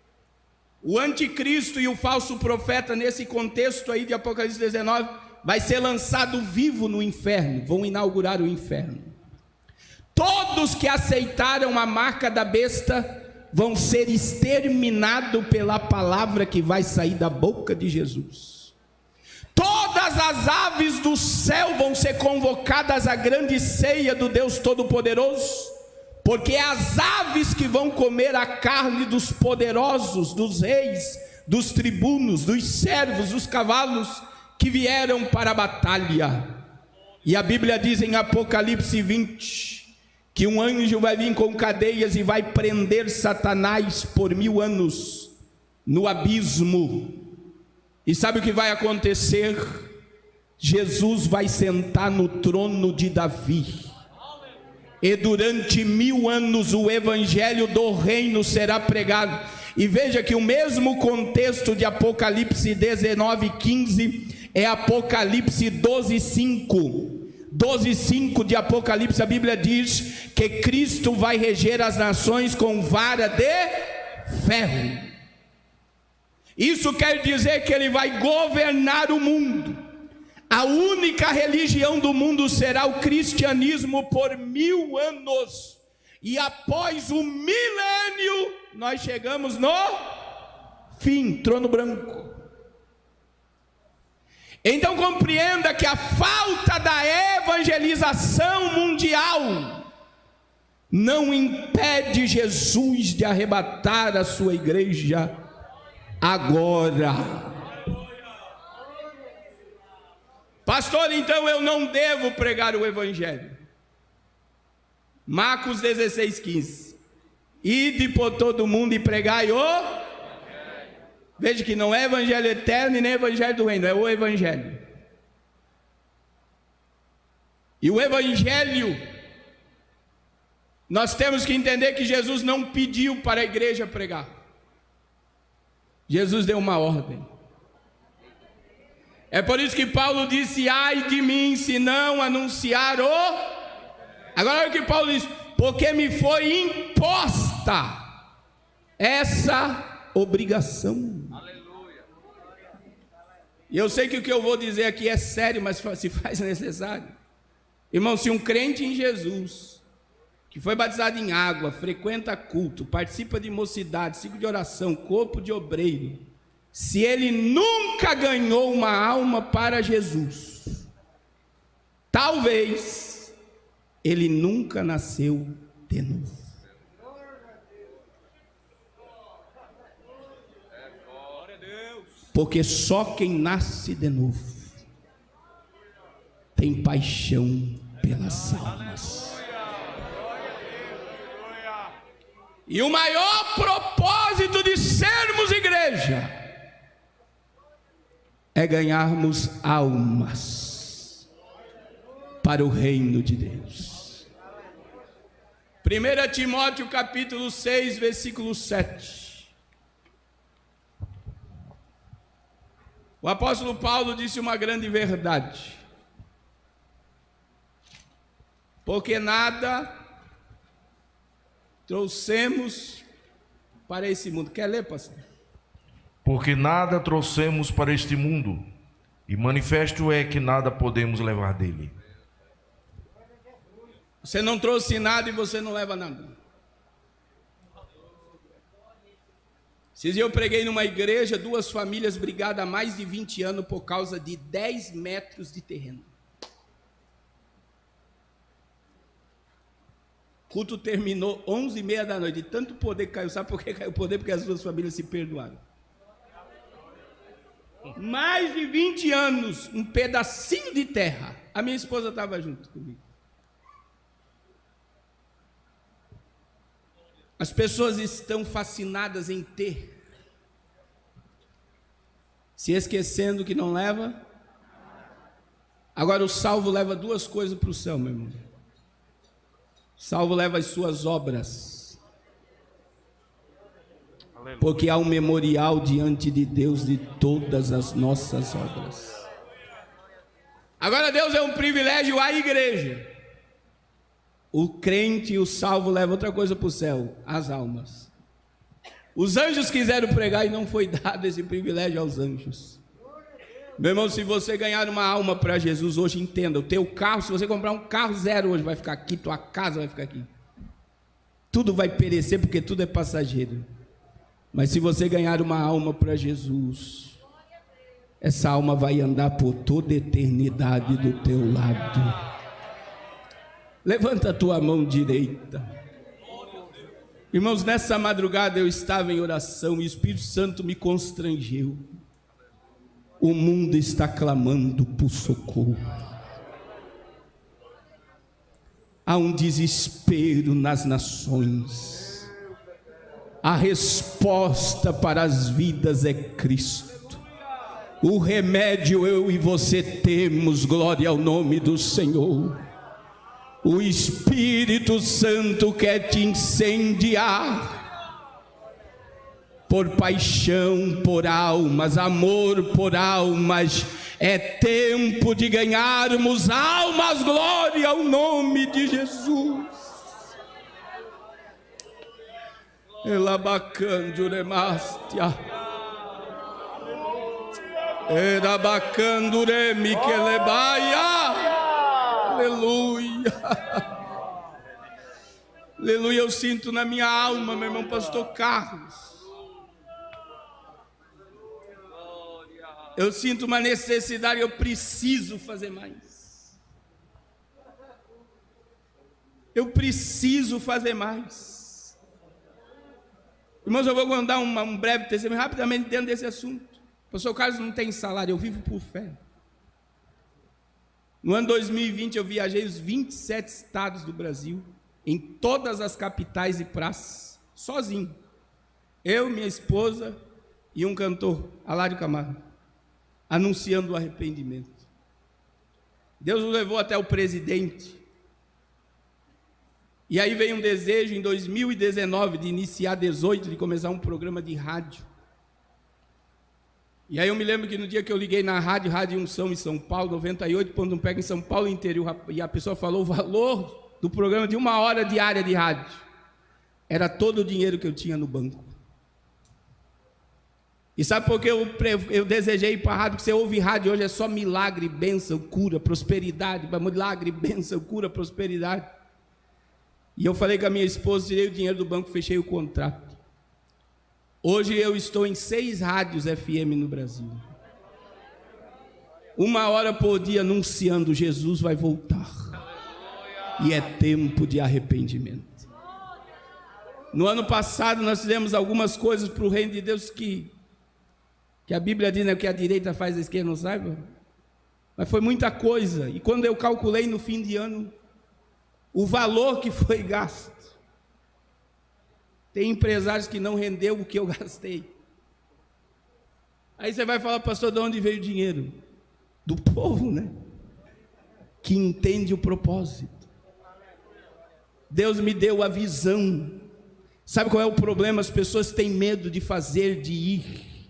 Speaker 1: O anticristo e o falso profeta, nesse contexto aí de Apocalipse 19, vai ser lançado vivo no inferno, vão inaugurar o inferno. Todos que aceitaram a marca da besta vão ser exterminados pela palavra que vai sair da boca de Jesus. Todas as aves do céu vão ser convocadas à grande ceia do Deus Todo-Poderoso, porque é as aves que vão comer a carne dos poderosos, dos reis, dos tribunos, dos servos, dos cavalos que vieram para a batalha. E a Bíblia diz em Apocalipse 20, que um anjo vai vir com cadeias e vai prender Satanás por 1000 anos no abismo. E sabe o que vai acontecer? Jesus vai sentar no trono de Davi, e durante 1000 anos o evangelho do reino será pregado. E veja que o mesmo contexto de Apocalipse 19:15 é Apocalipse 12:5. 12:5 de Apocalipse, a Bíblia diz que Cristo vai reger as nações com vara de ferro. Isso quer dizer que ele vai governar o mundo. A única religião do mundo será o cristianismo por 1000 anos. E após o milênio, nós chegamos no fim, trono branco. Então compreenda que a falta da evangelização mundial não impede Jesus de arrebatar a sua igreja agora. Pastor, então eu não devo pregar o evangelho. Marcos 16:15. Ide por todo mundo e pregai o... Veja que não é evangelho eterno e nem evangelho do reino, é o evangelho. E o evangelho, nós temos que entender que Jesus não pediu para a igreja pregar. Jesus deu uma ordem. É por isso que Paulo disse: ai de mim se não anunciar o... Agora olha o que Paulo diz: porque me foi imposta essa obrigação. Aleluia. E eu sei que o que eu vou dizer aqui é sério, mas se faz necessário. Irmão, se um crente em Jesus, que foi batizado em água, frequenta culto, participa de mocidade, ciclo de oração, corpo de obreiro, se ele nunca ganhou uma alma para Jesus, talvez ele nunca nasceu de novo. Porque só quem nasce de novo tem paixão pelas almas. E o maior propósito de sermos igreja é ganharmos almas para o reino de Deus. 1 Timóteo capítulo 6, versículo 7. O apóstolo Paulo disse uma grande verdade: porque nada trouxemos para esse mundo. Quer ler, pastor?
Speaker 2: Porque nada trouxemos para este mundo, e manifesto é que nada podemos levar dele.
Speaker 1: Você não trouxe nada e você não leva nada. Esses dias eu preguei numa igreja, 2 famílias brigadas há mais de 20 anos por causa de 10 metros de terreno. O culto terminou 11h30 da noite, de tanto poder que caiu. Sabe por que caiu o poder? Porque as 2 famílias se perdoaram. Mais de 20 anos, um pedacinho de terra. A minha esposa estava junto comigo. As pessoas estão fascinadas em ter, se esquecendo que não leva. Agora o salvo leva 2 coisas para o céu, meu irmão. O salvo leva as suas obras. Aleluia. Porque há um memorial diante de Deus de todas as nossas obras. Agora Deus é um privilégio à igreja. O crente e o salvo levam outra coisa para o céu: as almas. Os anjos quiseram pregar e não foi dado esse privilégio aos anjos. Meu irmão, se você ganhar uma alma para Jesus hoje, entenda, o teu carro, se você comprar um carro zero hoje, vai ficar aqui, tua casa vai ficar aqui. Tudo vai perecer porque tudo é passageiro. Mas se você ganhar uma alma para Jesus, essa alma vai andar por toda a eternidade do teu lado. Levanta a tua mão direita. Irmãos, nessa madrugada eu estava em oração e o Espírito Santo me constrangeu. O mundo está clamando por socorro. Há um desespero nas nações. A resposta para as vidas é Cristo. O remédio eu e você temos, glória ao nome do Senhor. O Espírito Santo quer te incendiar por paixão por almas, amor por almas. É tempo de ganharmos almas, glória ao nome de Jesus. Elabacanduremástia, Erabacanduremi Kelebaia. Aleluia, aleluia. Eu sinto na minha alma, meu irmão pastor Carlos, eu sinto uma necessidade, eu preciso fazer mais. Eu preciso fazer mais. Irmãos, eu vou mandar um breve testemunho rapidamente dentro desse assunto. O pastor Carlos não tem salário, eu vivo por fé. No ano 2020 eu viajei os 27 estados do Brasil, em todas as capitais e praças, sozinho. Eu, minha esposa e um cantor, Alário Camargo, anunciando o arrependimento. Deus nos levou até o presidente. E aí veio um desejo em 2019 de iniciar 18, de começar um programa de rádio. E aí eu me lembro que no dia que eu liguei na Rádio Unção em São Paulo, 98, quando pega em São Paulo interior, e a pessoa falou o valor do programa de 1 hora diária de rádio. Era todo o dinheiro que eu tinha no banco. E sabe por que eu desejei ir para a rádio? Que você ouve rádio hoje é só milagre, bênção, cura, prosperidade. Milagre, bênção, cura, prosperidade. E eu falei com a minha esposa, tirei o dinheiro do banco, fechei o contrato. Hoje eu estou em 6 rádios FM no Brasil. 1 hora por dia anunciando: Jesus vai voltar. E é tempo de arrependimento. No ano passado nós fizemos algumas coisas para o reino de Deus que a Bíblia diz, né, que a direita faz, a esquerda não saiba. Mas foi muita coisa. E quando eu calculei no fim de ano o valor que foi gasto, tem empresários que não rendeu o que eu gastei. Aí você vai falar: pastor, de onde veio o dinheiro? Do povo, né? Que entende o propósito. Deus me deu a visão. Sabe qual é o problema? As pessoas têm medo de fazer, de ir.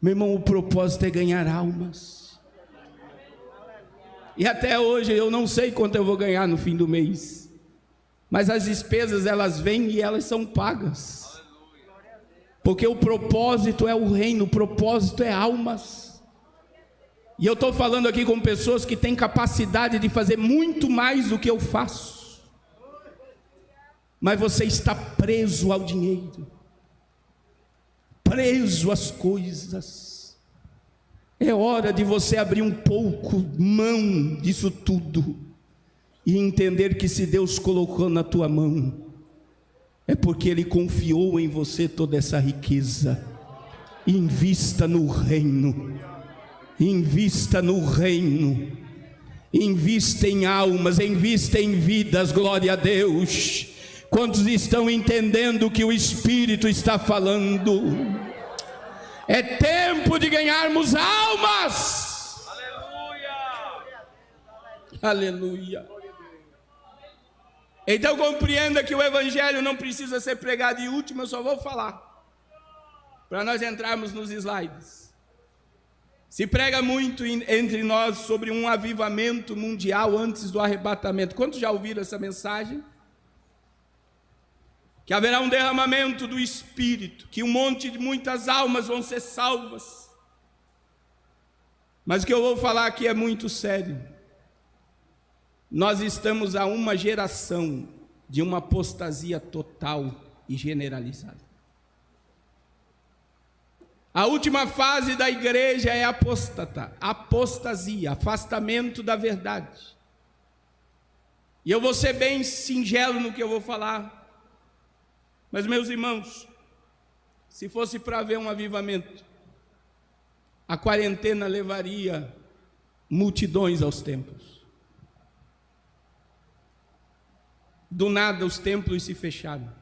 Speaker 1: Meu irmão, o propósito é ganhar almas. E até hoje eu não sei quanto eu vou ganhar no fim do mês. Mas as despesas, elas vêm e elas são pagas. Porque o propósito é o reino, o propósito é almas. E eu estou falando aqui com pessoas que têm capacidade de fazer muito mais do que eu faço. Mas você está preso ao dinheiro, preso às coisas. É hora de você abrir um pouco mão disso tudo e entender que se Deus colocou na tua mão, é porque Ele confiou em você toda essa riqueza. Invista no reino, invista no reino, invista em almas, invista em vidas, glória a Deus. Quantos estão entendendo o que o Espírito está falando? É tempo de ganharmos almas. Aleluia, aleluia. Então compreenda que o Evangelho não precisa ser pregado. E último, eu só vou falar, para nós entrarmos nos slides. Se prega muito entre nós sobre um avivamento mundial antes do arrebatamento. Quantos já ouviram essa mensagem? Que haverá um derramamento do Espírito, que muitas almas vão ser salvas. Mas o que eu vou falar aqui é muito sério. Nós estamos a uma geração de uma apostasia total e generalizada. A última fase da igreja é apostasia, afastamento da verdade. E eu vou ser bem singelo no que eu vou falar. Mas, meus irmãos, se fosse para haver um avivamento, a quarentena levaria multidões aos templos. Do nada os templos se fecharam.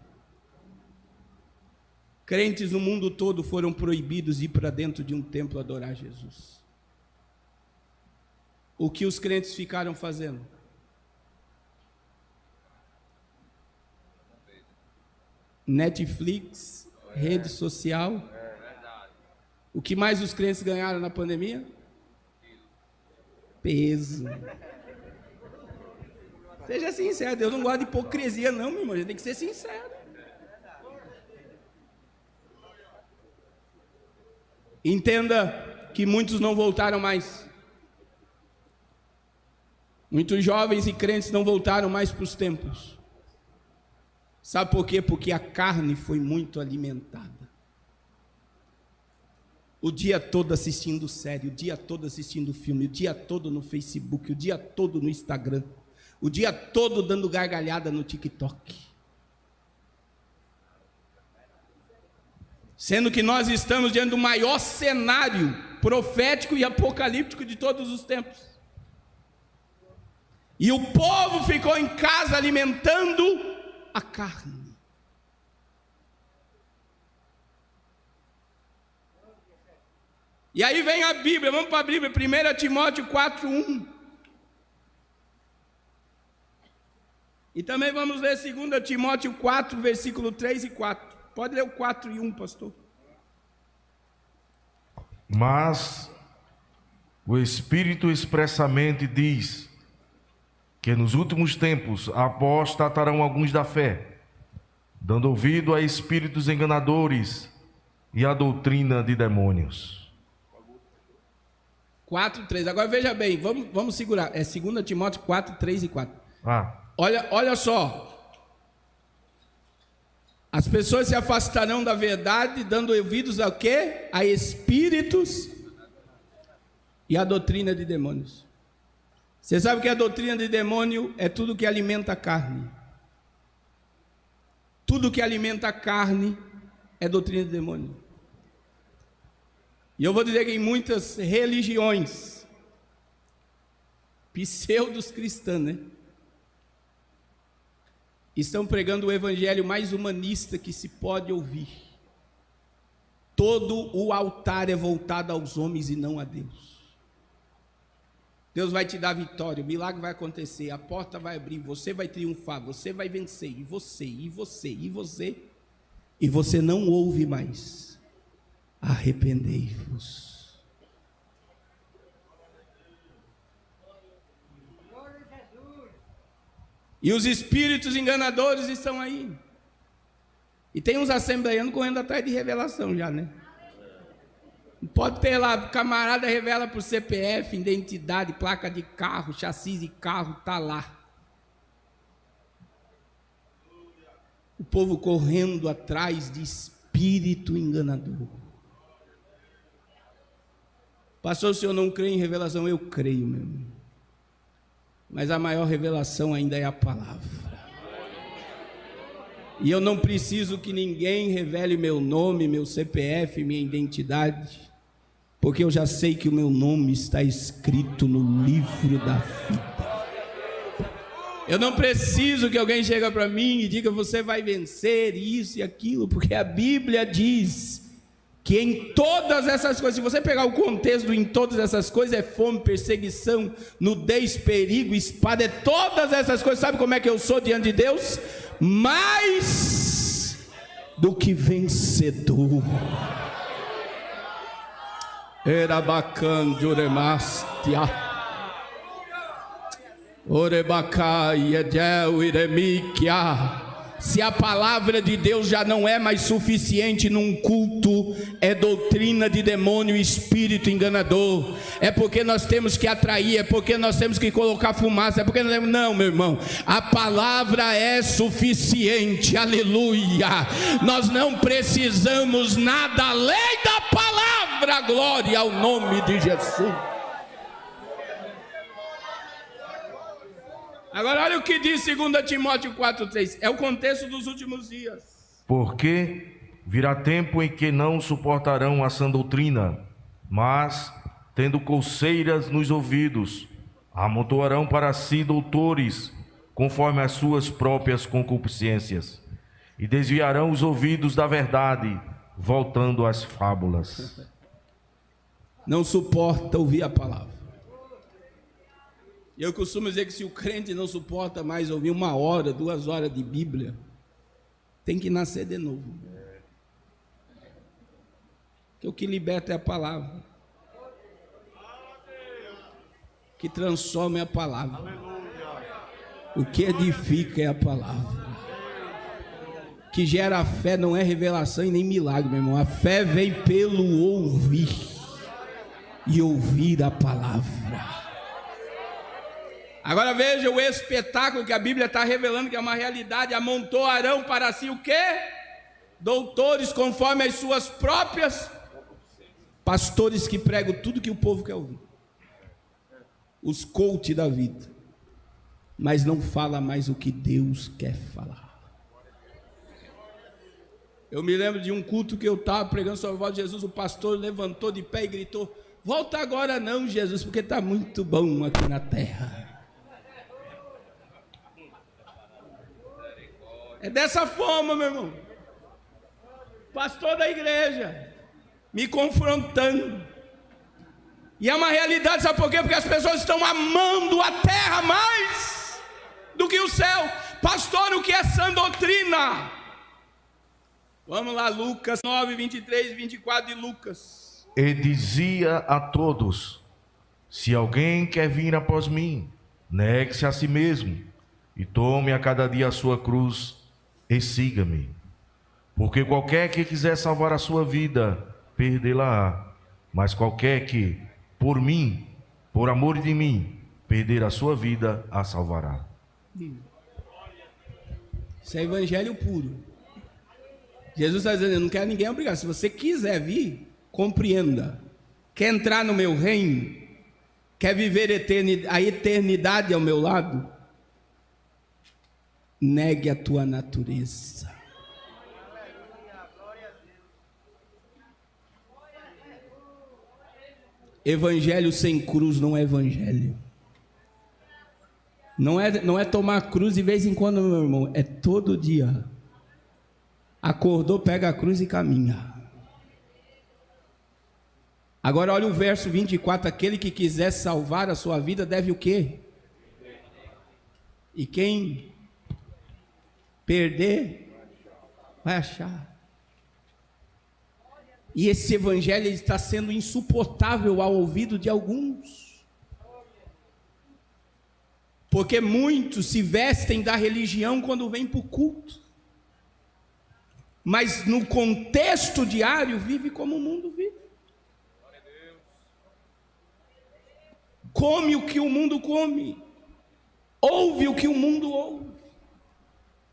Speaker 1: Crentes no mundo todo foram proibidos de ir para dentro de um templo adorar Jesus. O que os crentes ficaram fazendo? Netflix, rede social. O que mais os crentes ganharam na pandemia? Peso. Seja sincero, Deus não gosta de hipocrisia não, meu irmão, a gente tem que ser sincero. Entenda que muitos não voltaram mais. Muitos jovens e crentes não voltaram mais para os templos. Sabe por quê? Porque a carne foi muito alimentada. O dia todo assistindo série, o dia todo assistindo filme, o dia todo no Facebook, o dia todo no Instagram, o dia todo dando gargalhada no TikTok. Sendo que nós estamos diante do maior cenário profético e apocalíptico de todos os tempos. E o povo ficou em casa alimentando a carne. E aí vem a Bíblia, vamos para a Bíblia, 1 Timóteo 4:1. E também vamos ler 2 Timóteo 4, versículo 3 e 4. Pode ler o 4 e 1, pastor.
Speaker 2: Mas o Espírito expressamente diz que nos últimos tempos apostatarão alguns da fé, dando ouvido a espíritos enganadores e a doutrina de demônios.
Speaker 1: 4, 3. Agora veja bem, vamos segurar. É 2 Timóteo 4, 3 e 4. Olha só. As pessoas se afastarão da verdade, dando ouvidos ao quê? A espíritos e a doutrina de demônios. Você sabe que a doutrina de demônio é tudo que alimenta a carne. Tudo que alimenta a carne é doutrina de demônio. E eu vou dizer que em muitas religiões pseudos cristãs, né? Estão pregando o evangelho mais humanista que se pode ouvir. Todo o altar é voltado aos homens e não a Deus. Deus vai te dar vitória, o milagre vai acontecer, a porta vai abrir, você vai triunfar, você vai vencer, e você, e você, e você. E você não ouve mais. Arrependei-vos. E os espíritos enganadores estão aí. E tem uns assembleianos correndo atrás de revelação já, né? Pode ter lá, camarada revela por CPF, identidade, placa de carro, chassi de carro, tá lá. O povo correndo atrás de espírito enganador. Pastor, o senhor não crê em revelação? Eu creio, meu irmão. Mas a maior revelação ainda é a palavra. E eu não preciso que ninguém revele meu nome, meu CPF, minha identidade, porque eu já sei que o meu nome está escrito no livro da vida. Eu não preciso que alguém chegue para mim e diga: você vai vencer isso e aquilo, porque a Bíblia diz que em todas essas coisas, se você pegar o contexto, em todas essas coisas é fome, perseguição, nudez, perigo, espada, é todas essas coisas. Sabe como é que eu sou diante de Deus? Mais do que vencedor. Era bacana, Juremastia. Orebacai, Edel, Iremikia. Se a palavra de Deus já não é mais suficiente num culto, é doutrina de demônio e espírito enganador. É porque nós temos que atrair, é porque nós temos que colocar fumaça, é porque nós temos... Não, meu irmão, a palavra é suficiente, aleluia. Nós não precisamos nada além da palavra, glória ao nome de Jesus. Agora olha o que diz 2 Timóteo 4,3. É o contexto dos últimos dias.
Speaker 2: Porque virá tempo em que não suportarão a sã doutrina, mas, tendo coceiras nos ouvidos, amontoarão para si doutores, conforme as suas próprias concupiscências, e desviarão os ouvidos da verdade, voltando às fábulas.
Speaker 1: Não suporta ouvir a palavra. Eu costumo dizer que se o crente não suporta mais ouvir 1 hora, 2 horas de Bíblia, tem que nascer de novo. Porque o que liberta é a palavra. O que transforma é a palavra. O que edifica é a palavra. O que gera fé não é revelação e nem milagre, meu irmão. A fé vem pelo ouvir. E ouvir a palavra. Agora veja o espetáculo que a Bíblia está revelando, que é uma realidade. Amontoarão para si o quê? Doutores conforme as suas próprias. Pastores que pregam tudo que o povo quer ouvir. Os coach da vida. Mas não fala mais o que Deus quer falar. Eu me lembro de um culto que eu estava pregando sobre a voz de Jesus. O pastor levantou de pé e gritou: volta agora não, Jesus, porque está muito bom aqui na terra. É dessa forma, meu irmão. Pastor da igreja me confrontando. E é uma realidade, sabe por quê? Porque as pessoas estão amando a terra mais do que o céu. Pastor, o que é sã doutrina? Vamos lá, Lucas 9, 23 e 24 de Lucas.
Speaker 2: E dizia a todos: se alguém quer vir após mim, negue-se a si mesmo, e tome a cada dia a sua cruz, e siga-me. Porque qualquer que quiser salvar a sua vida, perdê-la-á. Mas qualquer que, por mim, por amor de mim, perder a sua vida, a salvará.
Speaker 1: Isso é evangelho puro. Jesus está dizendo: eu não quero ninguém obrigar. Se você quiser vir, compreenda. Quer entrar no meu reino? Quer viver a eternidade ao meu lado? Negue a tua natureza. Evangelho sem cruz não é evangelho. Não é tomar a cruz de vez em quando, meu irmão. É todo dia. Acordou, pega a cruz e caminha. Agora olha o verso 24. Aquele que quiser salvar a sua vida deve o quê? E quem perder, vai achar. E esse evangelho está sendo insuportável ao ouvido de alguns. Porque muitos se vestem da religião quando vêm para o culto. Mas no contexto diário vive como o mundo vive. Come o que o mundo come. Ouve o que o mundo ouve.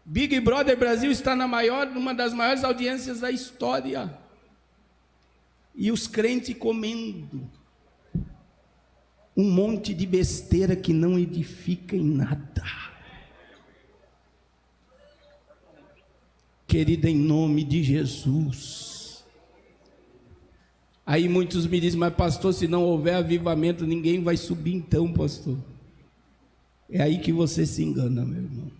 Speaker 1: Big Brother Brasil está numa das maiores audiências da história. E os crentes comendo um monte de besteira que não edifica em nada. Querida, em nome de Jesus. Aí muitos me dizem: mas pastor, se não houver avivamento, ninguém vai subir então, pastor. É aí que você se engana, meu irmão.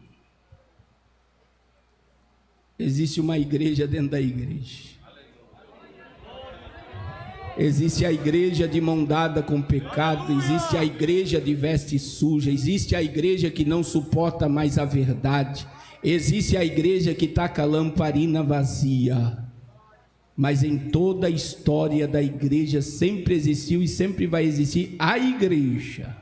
Speaker 1: Existe uma igreja dentro da igreja. Existe a igreja de mão dada com pecado. Existe a igreja de veste suja. Existe a igreja que não suporta mais a verdade. Existe a igreja que está com a lamparina vazia. mas em toda a história da igreja sempre existiu e sempre vai existir a igreja,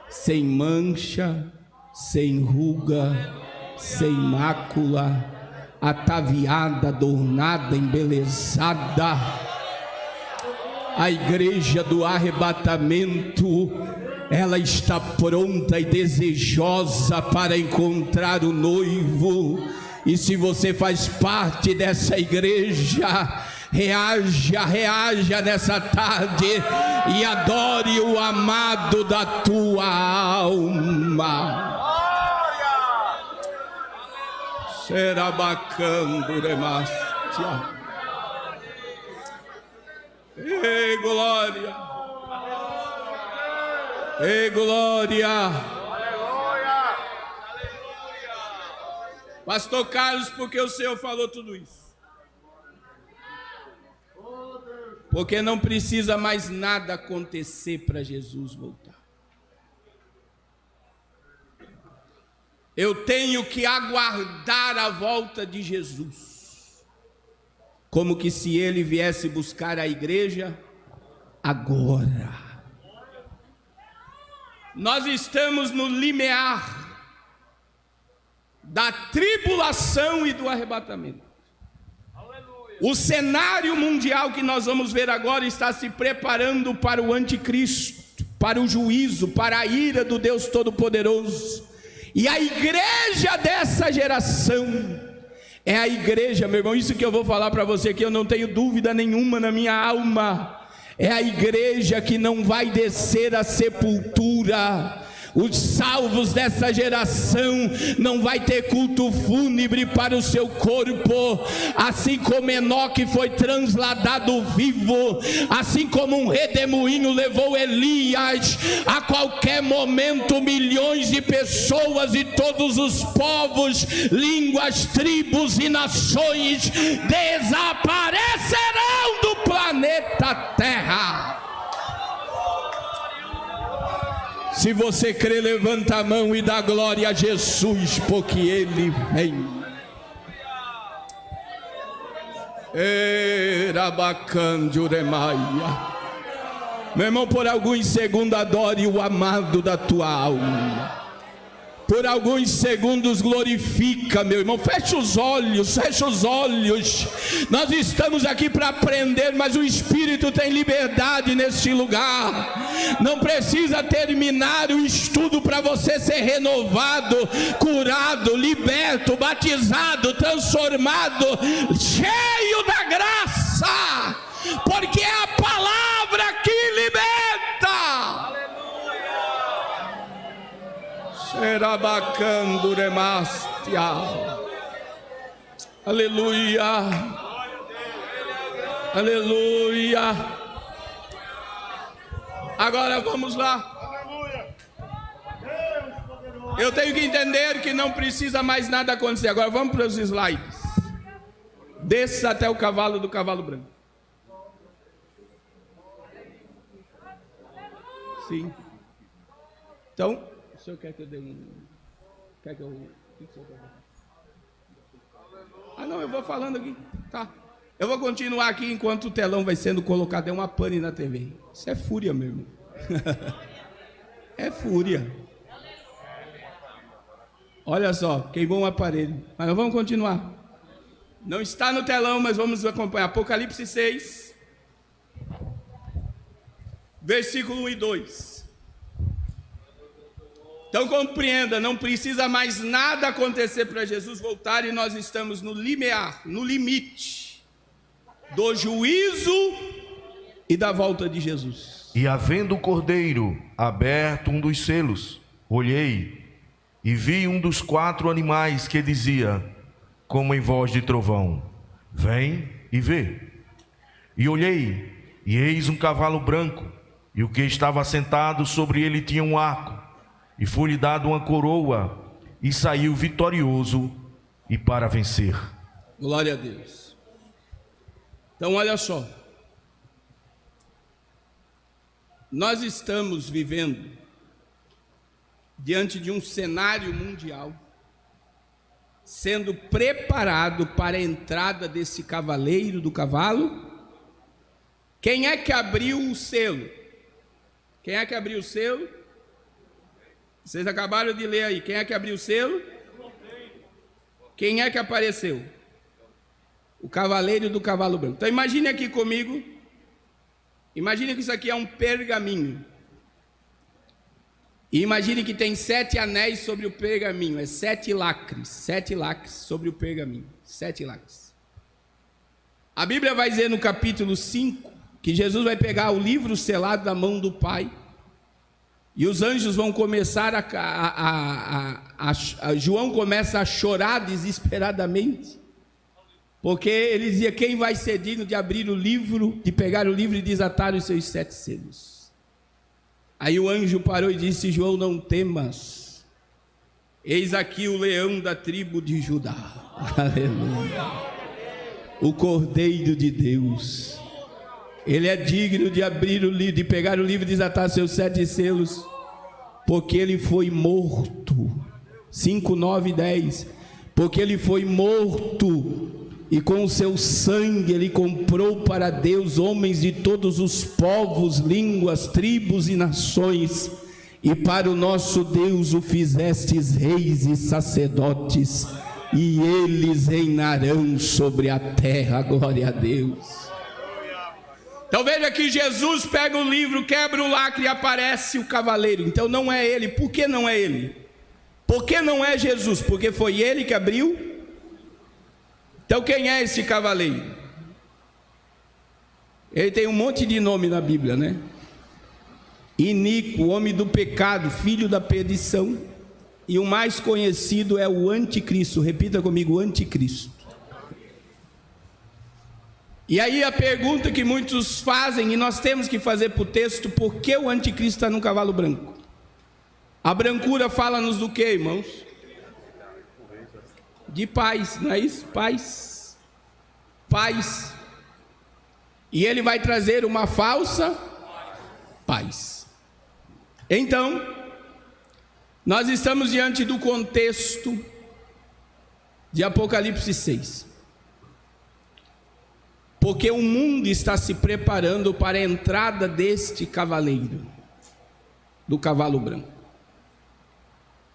Speaker 1: sem mancha, sem ruga, sem mácula, ataviada, adornada, embelezada. A igreja do arrebatamento, ela está pronta e desejosa para encontrar o noivo. E se você faz parte dessa igreja, reaja nessa tarde e adore o amado da tua alma. Serabacando remastia. Ei, glória! Ei, glória! Pastor Carlos, por que o Senhor falou tudo isso? Porque não precisa mais nada acontecer para Jesus voltar. Eu tenho que aguardar a volta de Jesus, como que se ele viesse buscar a igreja agora. Nós estamos no limiar da tribulação e do arrebatamento. O cenário mundial que nós vamos ver agora está se preparando para o anticristo, para o juízo, para a ira do Deus Todo-Poderoso. E a igreja dessa geração é a igreja, meu irmão, isso que eu vou falar para você aqui, eu não tenho dúvida nenhuma na minha alma, é a igreja que não vai descer à sepultura. Os salvos dessa geração não vai ter culto fúnebre para o seu corpo, assim como Enoque foi transladado vivo, assim como um redemoinho levou Elias. A qualquer momento milhões de pessoas de todos os povos, línguas, tribos e nações desaparecerão do planeta Terra. Se você crê, levanta a mão e dá glória a Jesus, porque Ele vem. Meu irmão, por alguns segundos adore o amado da tua alma. Por alguns segundos glorifica, meu irmão. Fecha os olhos. Nós estamos aqui para aprender, mas o Espírito tem liberdade neste lugar. Não precisa terminar o estudo para você ser renovado, curado, liberto, batizado, transformado, cheio da graça, porque é a palavra que liberta. Serabacando remastia. Aleluia. Aleluia. Agora vamos lá. Eu tenho que entender que não precisa mais nada acontecer. Agora vamos para os slides. Desça até o cavalo do cavalo branco. Sim. Então, o senhor quer que eu dê um... Quer que eu... O que o senhor quer? Ah, não, eu vou falando aqui. Tá. Eu vou continuar aqui enquanto o telão vai sendo colocado. É uma pane na TV. Isso é fúria, meu irmão. É fúria. Olha só, queimou um aparelho. Mas nós vamos continuar. Não está no telão, mas vamos acompanhar. Apocalipse 6, versículo 1 e 2. Então compreenda, não precisa mais nada acontecer para Jesus voltar, e nós estamos no limiar, no limite do juízo e da volta de Jesus.
Speaker 2: E havendo o cordeiro aberto um dos selos, olhei e vi um dos 4 animais que dizia, como em voz de trovão, vem e vê. E olhei, e eis um cavalo branco, e o que estava sentado sobre ele tinha um arco, e foi-lhe dado uma coroa, e saiu vitorioso e para vencer.
Speaker 1: Glória a Deus. Então olha só, nós estamos vivendo diante de um cenário mundial sendo preparado para a entrada desse cavaleiro do cavalo. Quem é que abriu o selo? Quem é que abriu o selo? Vocês acabaram de ler aí. Quem é que abriu o selo? Quem é que apareceu? O cavaleiro do cavalo branco. Então imagine aqui comigo. Imagine que isso aqui é um pergaminho. E imagine que tem 7 anéis sobre o pergaminho. É 7 lacres. 7 lacres sobre o pergaminho. 7 lacres. A Bíblia vai dizer no capítulo 5 que Jesus vai pegar o livro selado da mão do Pai. E os anjos vão começar João começa a chorar desesperadamente. Porque ele dizia: quem vai ser digno de abrir o livro, de pegar o livro e desatar os seus 7 selos? Aí o anjo parou e disse: João, não temas, eis aqui o leão da tribo de Judá. Aleluia. O Cordeiro de Deus. Ele é digno de abrir o livro, de pegar o livro e desatar seus 7 selos, porque ele foi morto. 5, 9 e 10. Porque ele foi morto, e com o seu sangue ele comprou para Deus homens de todos os povos, línguas, tribos e nações, e para o nosso Deus o fizestes reis e sacerdotes, e eles reinarão sobre a terra. Glória a Deus. Então veja que Jesus pega o livro, quebra o lacre e aparece o cavaleiro. Então não é ele. Por que não é ele? Por que não é Jesus? Porque foi ele que abriu. Então quem é esse cavaleiro? Ele tem um monte de nome na Bíblia, né? Iníquo, homem do pecado, filho da perdição. E o mais conhecido é o anticristo. Repita comigo: o anticristo. E aí a pergunta que muitos fazem, e nós temos que fazer para o texto: por que o anticristo está num cavalo branco? A brancura fala-nos do que, irmãos? De paz, não é isso? Paz. Paz. E ele vai trazer uma falsa paz. Então, nós estamos diante do contexto de Apocalipse 6. Porque o mundo está se preparando para a entrada deste cavaleiro, do cavalo branco.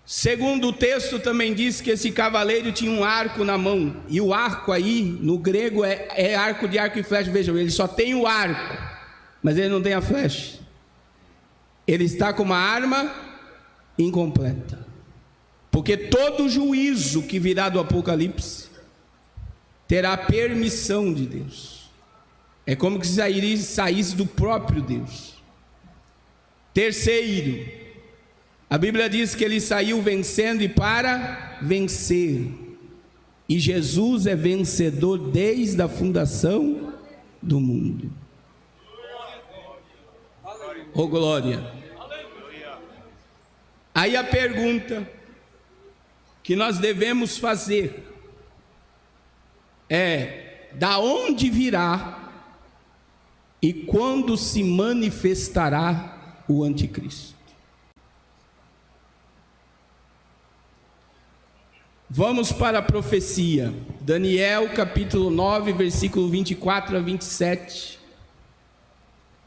Speaker 1: Segundo o texto também diz que esse cavaleiro tinha um arco na mão. E o arco aí, no grego, é arco de arco e flecha. Vejam, ele só tem o arco, mas ele não tem a flecha. Ele está com uma arma incompleta. Porque todo juízo que virá do Apocalipse terá permissão de Deus. É como que saísse do próprio Deus. Terceiro, a Bíblia diz que ele saiu vencendo e para vencer. E Jesus é vencedor desde a fundação do mundo. Oh glória! Aí a pergunta que nós devemos fazer é: da onde virá e quando se manifestará o anticristo? Vamos para a profecia. Daniel capítulo 9, versículo 24 a 27.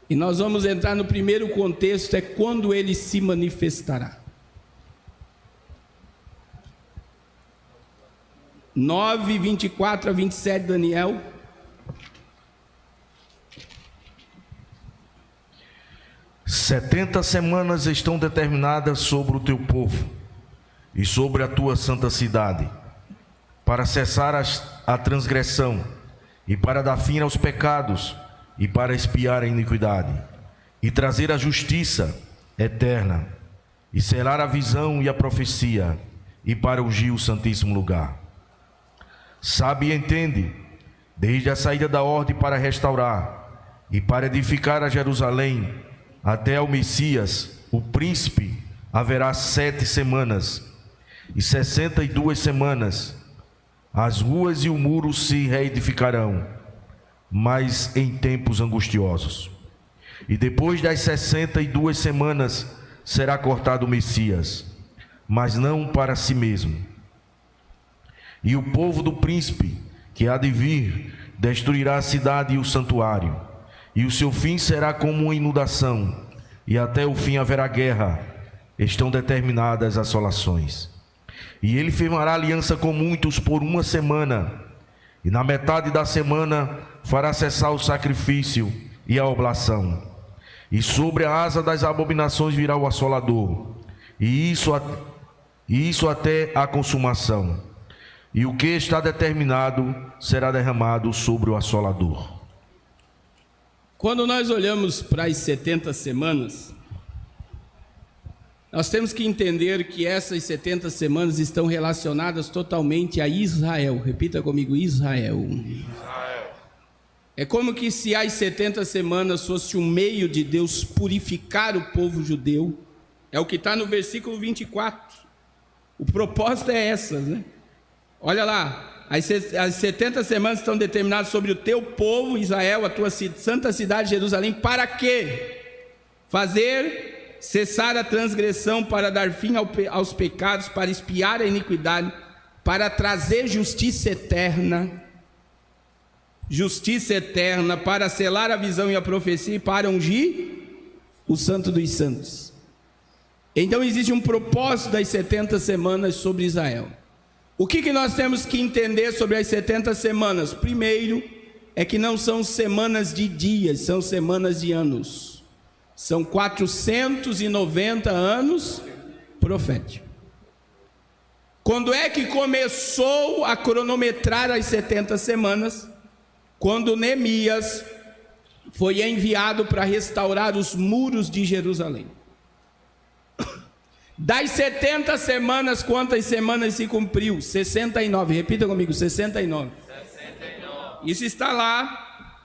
Speaker 1: E nós vamos entrar no primeiro contexto, é quando ele se manifestará. 9, 24 a 27, Daniel.
Speaker 2: "70 semanas estão determinadas sobre o teu povo e sobre a tua santa cidade, para cessar a transgressão, e para dar fim aos pecados, e para expiar a iniquidade, e trazer a justiça eterna, e selar a visão e a profecia, e para ungir o santíssimo lugar. Sabe e entende, desde a saída da ordem para restaurar, e para edificar a Jerusalém, até ao Messias, o príncipe, haverá 7 semanas, e 62 semanas, as ruas e o muro se reedificarão, mas em tempos angustiosos. E depois das 62 semanas será cortado o Messias, mas não para si mesmo. E o povo do príncipe, que há de vir, destruirá a cidade e o santuário, e o seu fim será como uma inundação, e até o fim haverá guerra, estão determinadas assolações. E ele firmará aliança com muitos por 1 semana, e na metade da semana fará cessar o sacrifício e a oblação. E sobre a asa das abominações virá o assolador, e isso até a consumação. E o que está determinado será derramado sobre o assolador.
Speaker 1: Quando nós olhamos para as 70 semanas, nós temos que entender que essas 70 semanas estão relacionadas totalmente a Israel. Repita comigo, Israel. É como que se as 70 semanas fosse um meio de Deus purificar o povo judeu. É o que está no versículo 24. O propósito é essa, né? Olha lá, as 70 semanas estão determinadas sobre o teu povo, Israel, a tua santa cidade, Jerusalém. Para quê? Fazer cessar a transgressão, para dar fim aos pecados, para expiar a iniquidade, para trazer justiça eterna, para selar a visão e a profecia, e para ungir o santo dos santos. Então existe um propósito das 70 semanas sobre Israel. O que nós temos que entender sobre as 70 semanas? Primeiro, é que não são semanas de dias, são semanas de anos. São 490 anos proféticos. Quando é que começou a cronometrar as 70 semanas? Quando Neemias foi enviado para restaurar os muros de Jerusalém. Das 70 semanas, quantas semanas se cumpriu? 69, repita comigo, 69. Isso está lá,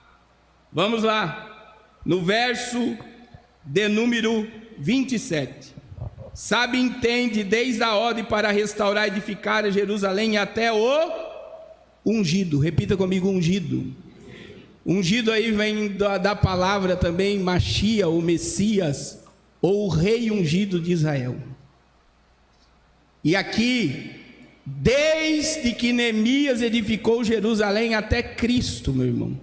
Speaker 1: vamos lá, no verso de número 27. Sabe, entende, desde a ordem para restaurar e edificar Jerusalém até o ungido. Repita comigo, ungido. Ungido aí vem da palavra também, Machia, ou Messias, ou o rei ungido de Israel. E aqui, desde que Neemias edificou Jerusalém até Cristo, meu irmão,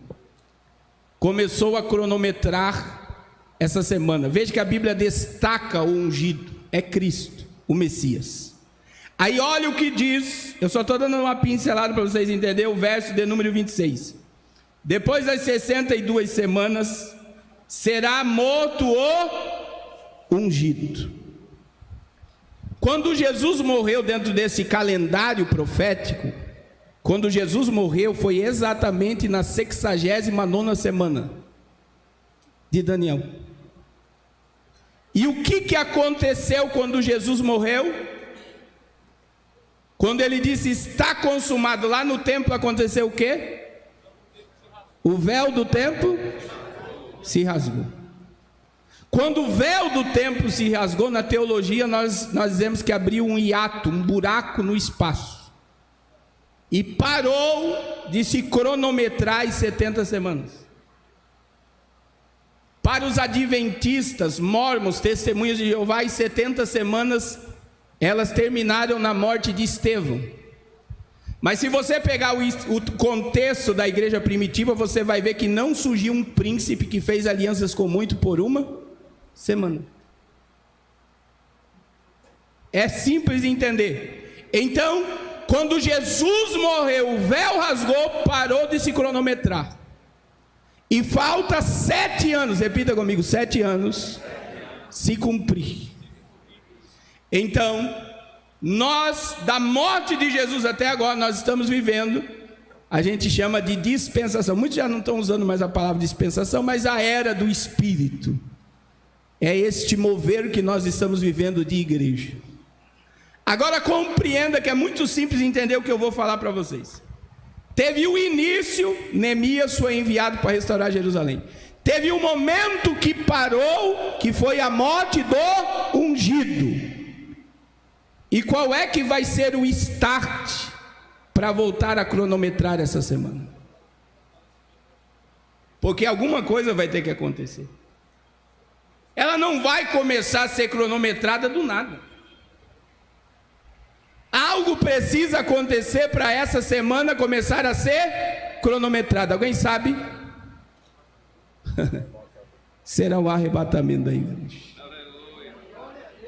Speaker 1: começou a cronometrar essa semana. Veja que a Bíblia destaca o ungido, é Cristo, o Messias. Aí olha o que diz, eu só estou dando uma pincelada para vocês entenderem, o verso de número 26. Depois das 62 semanas, será morto o ungido. Quando Jesus morreu dentro desse calendário profético, quando Jesus morreu foi exatamente na 69ª semana de Daniel. E o que aconteceu quando Jesus morreu? Quando ele disse está consumado, lá no templo aconteceu o quê? O véu do templo se rasgou. Quando o véu do templo se rasgou, na teologia nós dizemos que abriu um hiato, um buraco no espaço, e parou de se cronometrar as 70 semanas. Para os adventistas, mormons, testemunhas de Jeová, as 70 semanas elas terminaram na morte de Estevão. Mas se você pegar o contexto da igreja primitiva, você vai ver que não surgiu um príncipe que fez alianças com muito por 1 semana. É simples de entender. Então, quando Jesus morreu, o véu rasgou, parou de se cronometrar. E falta 7 anos, repita comigo, 7 anos, se cumprir. Então, nós, da morte de Jesus até agora, nós estamos vivendo, a gente chama de dispensação. Muitos já não estão usando mais a palavra dispensação, mas a era do Espírito. É este mover que nós estamos vivendo de igreja. Agora compreenda que é muito simples entender o que eu vou falar para vocês. Teve o início, Neemias foi enviado para restaurar Jerusalém. Teve um momento que parou, que foi a morte do ungido. E qual é que vai ser o start para voltar a cronometrar essa semana? Porque alguma coisa vai ter que acontecer. Ela não vai começar a ser cronometrada do nada. Algo precisa acontecer para essa semana começar a ser cronometrada. Alguém sabe? Será o arrebatamento da igreja.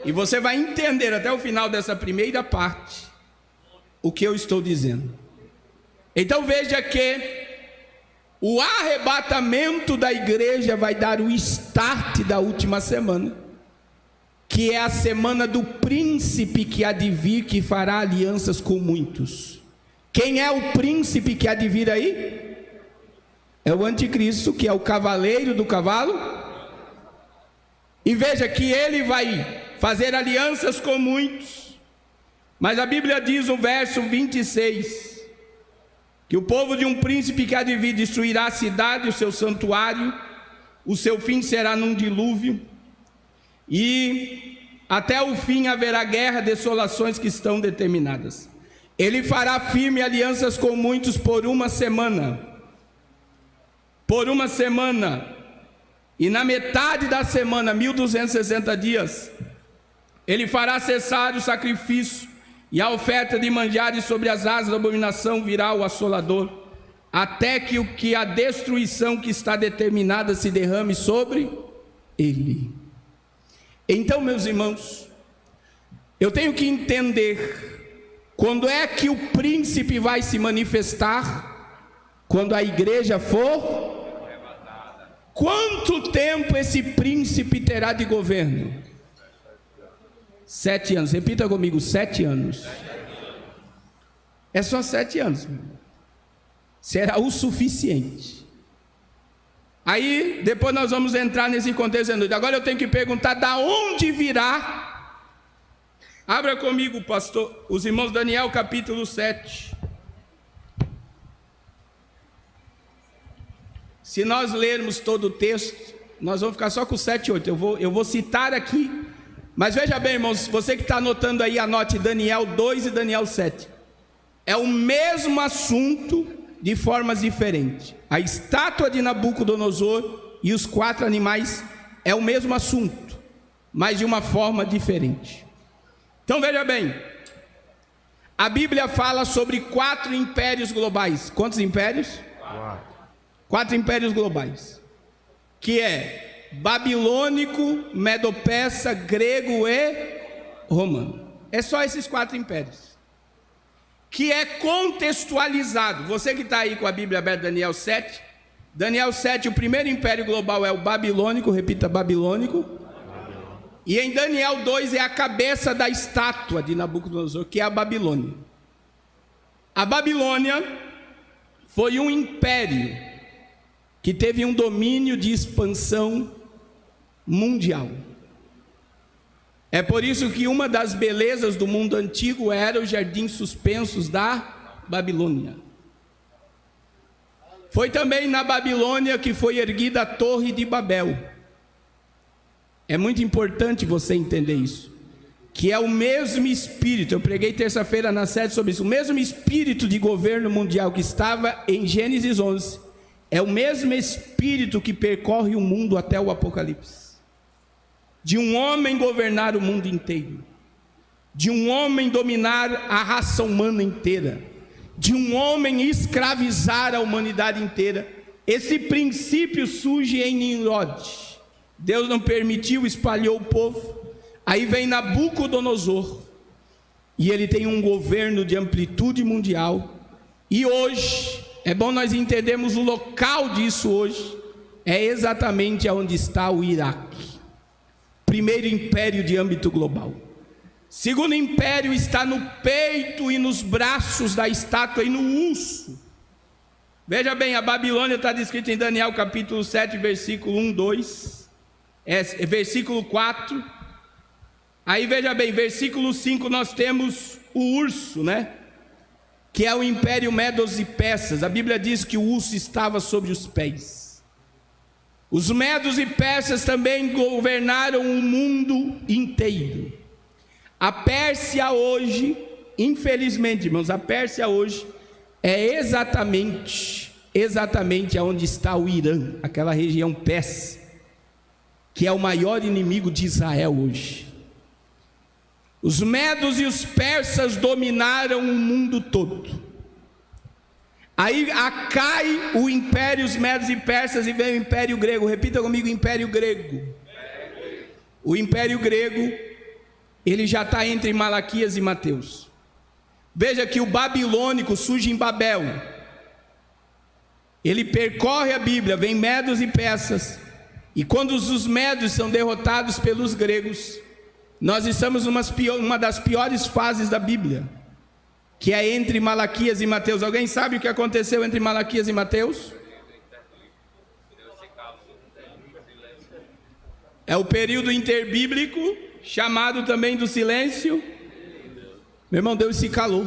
Speaker 1: E você vai entender até o final dessa primeira parte o que eu estou dizendo. Então veja que o arrebatamento da igreja vai dar o start da última semana, que é a semana do príncipe que há de vir, que fará alianças com muitos. Quem é o príncipe que há de vir aí? É o anticristo, que é o cavaleiro do cavalo. E veja que ele vai fazer alianças com muitos. Mas a Bíblia diz no verso 26, que o povo de um príncipe que há de vir destruirá a cidade e o seu santuário, o seu fim será num dilúvio, e até o fim haverá guerra, desolações que estão determinadas. Ele fará firme alianças com muitos por uma semana. Por uma semana. E na metade da semana, 1260 dias, ele fará cessar o sacrifício e a oferta de manjares. Sobre as asas da abominação virá o assolador, até que a destruição que está determinada se derrame sobre ele. Então, meus irmãos, eu tenho que entender quando é que o príncipe vai se manifestar. Quando a igreja for. Quanto tempo esse príncipe terá de governo? 7 anos. Repita comigo: 7 anos. É só 7 anos. Será o suficiente. Aí, depois nós vamos entrar nesse contexto. Agora eu tenho que perguntar: da onde virá? Abra comigo, pastor, os irmãos, Daniel capítulo 7. Se nós lermos todo o texto, nós vamos ficar só com 7 e 8. Eu vou citar aqui. Mas veja bem, irmãos, você que está anotando aí, anote Daniel 2 e Daniel 7. É o mesmo assunto de formas diferentes. A estátua de Nabucodonosor e os 4 animais é o mesmo assunto, mas de uma forma diferente. Então veja bem, a Bíblia fala sobre 4 impérios globais. Quantos impérios? 4 impérios globais, que é babilônico, medo-persa, grego e romano. É só esses 4 impérios, que é contextualizado. Você que está aí com a Bíblia aberta, Daniel 7. Daniel 7, o primeiro império global é o babilônico, repita: babilônico. E em Daniel 2 é a cabeça da estátua de Nabucodonosor, que é a Babilônia. A Babilônia foi um império que teve um domínio de expansão mundial. É por isso que uma das belezas do mundo antigo era os jardins suspensos da Babilônia. Foi também na Babilônia que foi erguida a Torre de Babel. É muito importante você entender isso, que é o mesmo espírito. Eu preguei terça-feira na sede sobre isso. O mesmo espírito de governo mundial que estava em Gênesis 11 é o mesmo espírito que percorre o mundo até o Apocalipse. De um homem governar o mundo inteiro, de um homem dominar a raça humana inteira, de um homem escravizar a humanidade inteira. Esse princípio surge em Nimrod. Deus não permitiu, espalhou o povo. Aí vem Nabucodonosor, e ele tem um governo de amplitude mundial. E hoje, é bom nós entendermos o local disso hoje, é exatamente onde está o Iraque. Primeiro império de âmbito global. Segundo império está no peito e nos braços da estátua e no urso. Veja bem, a Babilônia está descrita em Daniel capítulo 7, versículo 1, 2, versículo 4. Aí veja bem, versículo 5 nós temos o urso, né? Que é o império medos e persas. A Bíblia diz que o urso estava sobre os pés. Os medos e persas também governaram o mundo inteiro. A Pérsia hoje, infelizmente, irmãos, a Pérsia hoje é exatamente onde está o Irã, aquela região persa, que é o maior inimigo de Israel hoje. Os medos e os persas dominaram o mundo todo. Aí cai o império, os medos e persas, e vem o império grego. Repita comigo, império grego. O império grego, ele já está entre Malaquias e Mateus. Veja que o babilônico surge em Babel. Ele percorre a Bíblia, vem medos e persas. E quando os medos são derrotados pelos gregos, nós estamos numa das piores fases da Bíblia, que é entre Malaquias e Mateus. Alguém sabe o que aconteceu entre Malaquias e Mateus? É o período interbíblico, chamado também do silêncio. Meu irmão, Deus se calou.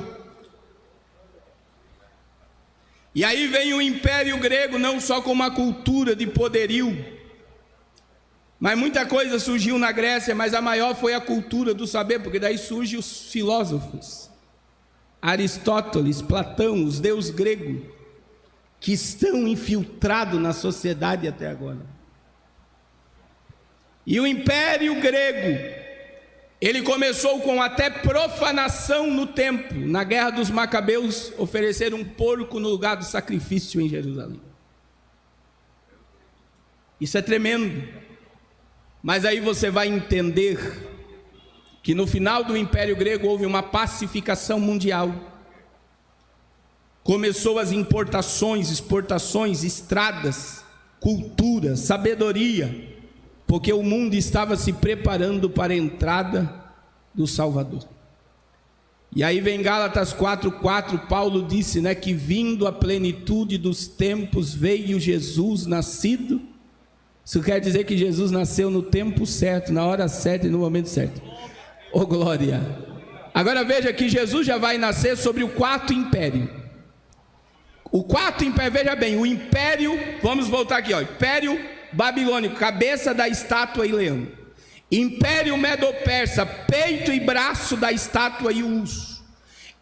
Speaker 1: E aí vem o império grego, não só com uma cultura de poderio, mas muita coisa surgiu na Grécia, mas a maior foi a cultura do saber, porque daí surgem os filósofos, Aristóteles, Platão, os deuses gregos, que estão infiltrados na sociedade até agora. E o império grego, ele começou com até profanação no templo. Na guerra dos Macabeus, ofereceram um porco no lugar do sacrifício em Jerusalém. Isso é tremendo. Mas aí você vai entender que no final do Império Grego houve uma pacificação mundial. Começou as importações, exportações, estradas, cultura, sabedoria, porque o mundo estava se preparando para a entrada do Salvador. E aí vem Gálatas 4:4, Paulo disse, né, que vindo a plenitude dos tempos veio Jesus nascido. Isso quer dizer que Jesus nasceu no tempo certo, na hora certa e no momento certo. Oh glória! Agora veja que Jesus já vai nascer sobre o quarto império. O quarto império, veja bem, o império, vamos voltar aqui, ó, império babilônico, cabeça da estátua e leão. Império medo-persa, peito e braço da estátua e o urso.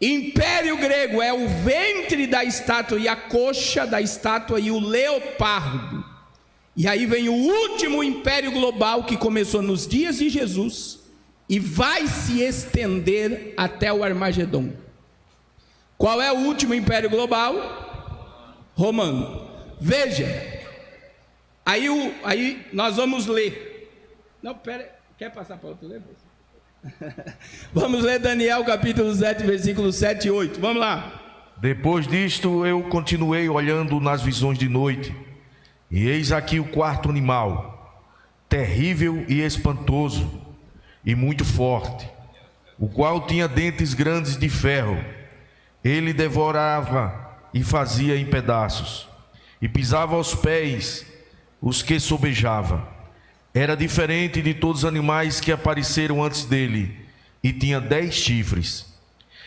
Speaker 1: Império grego é o ventre da estátua e a coxa da estátua e o leopardo. E aí vem o último império global que começou nos dias de Jesus e vai se estender até o Armagedon. Qual é o último império global? Romano. Veja, aí nós vamos ler. Não, pera, quer passar para outro ler? Vamos ler Daniel capítulo 7, versículos 7 e 8. Vamos lá.
Speaker 2: Depois disto eu continuei olhando nas visões de noite, e eis aqui o quarto animal, terrível e espantoso, e muito forte, o qual tinha dentes grandes de ferro. Ele devorava e fazia em pedaços, e pisava aos pés os que sobejava. Era diferente de todos os animais que apareceram antes dele, e tinha 10 chifres.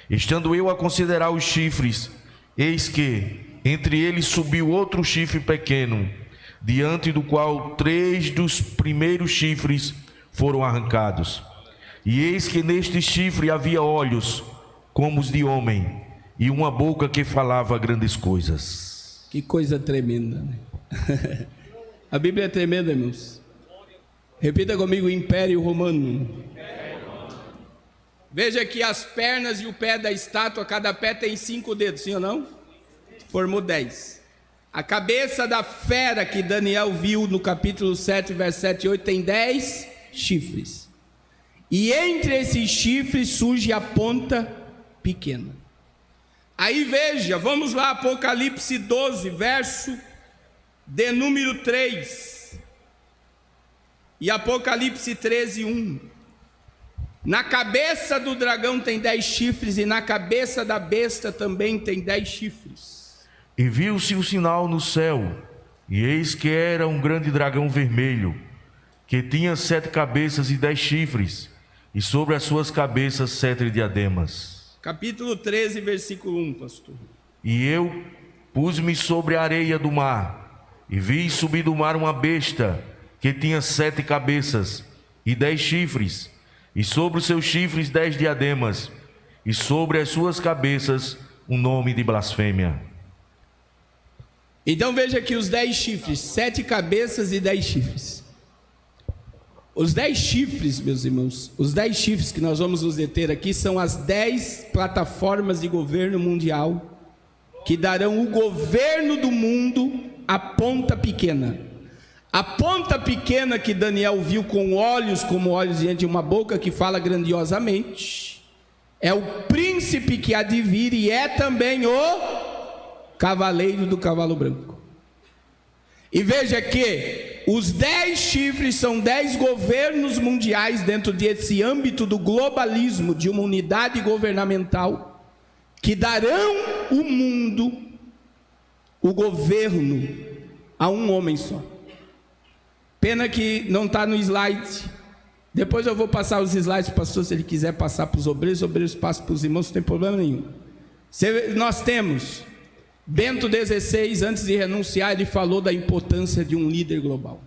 Speaker 2: Estando eu a considerar os chifres, eis que entre eles subiu outro chifre pequeno, diante do qual 3 dos primeiros chifres foram arrancados. E eis que neste chifre havia olhos como os de homem, e uma boca que falava grandes coisas.
Speaker 1: Que coisa tremenda, né? A Bíblia é tremenda, irmãos. Repita comigo, Império Romano. Veja que as pernas e o pé da estátua, cada pé tem 5 dedos, sim ou não? Formou 10. A cabeça da fera que Daniel viu no capítulo 7, verso 7 e 8, tem 10 chifres. E entre esses chifres surge a ponta pequena. Aí veja, vamos lá, Apocalipse 12, verso de número 3. E Apocalipse 13, 1. Na cabeça do dragão tem 10 chifres, e na cabeça da besta também tem 10 chifres.
Speaker 2: E viu-se o sinal no céu, e eis que era um grande dragão vermelho, que tinha 7 cabeças e 10 chifres, e sobre as suas cabeças 7 diademas.
Speaker 1: Capítulo 13, versículo 1, pastor.
Speaker 2: E eu pus-me sobre a areia do mar, e vi subir do mar uma besta, que tinha 7 cabeças e 10 chifres, e sobre os seus chifres 10 diademas, e sobre as suas cabeças um nome de blasfêmia. Então
Speaker 1: veja que os 10 chifres, 7 cabeças e 10 chifres. Os 10 chifres, meus irmãos, os 10 chifres que nós vamos nos deter aqui são as 10 plataformas de governo mundial que darão o governo do mundo à ponta pequena. A ponta pequena que Daniel viu com olhos como olhos diante de uma boca que fala grandiosamente, é o príncipe que há de vir e é também o cavaleiro do cavalo branco. E veja que os 10 chifres são 10 governos mundiais dentro desse âmbito do globalismo, de uma unidade governamental, que darão o mundo, o governo, a um homem só. Pena que não está no slide. Depois eu vou passar os slides para o pastor, se ele quiser passar para os obreiros passam para os irmãos, não tem problema nenhum. Nós temos Bento XVI, antes de renunciar, ele falou da importância de um líder global.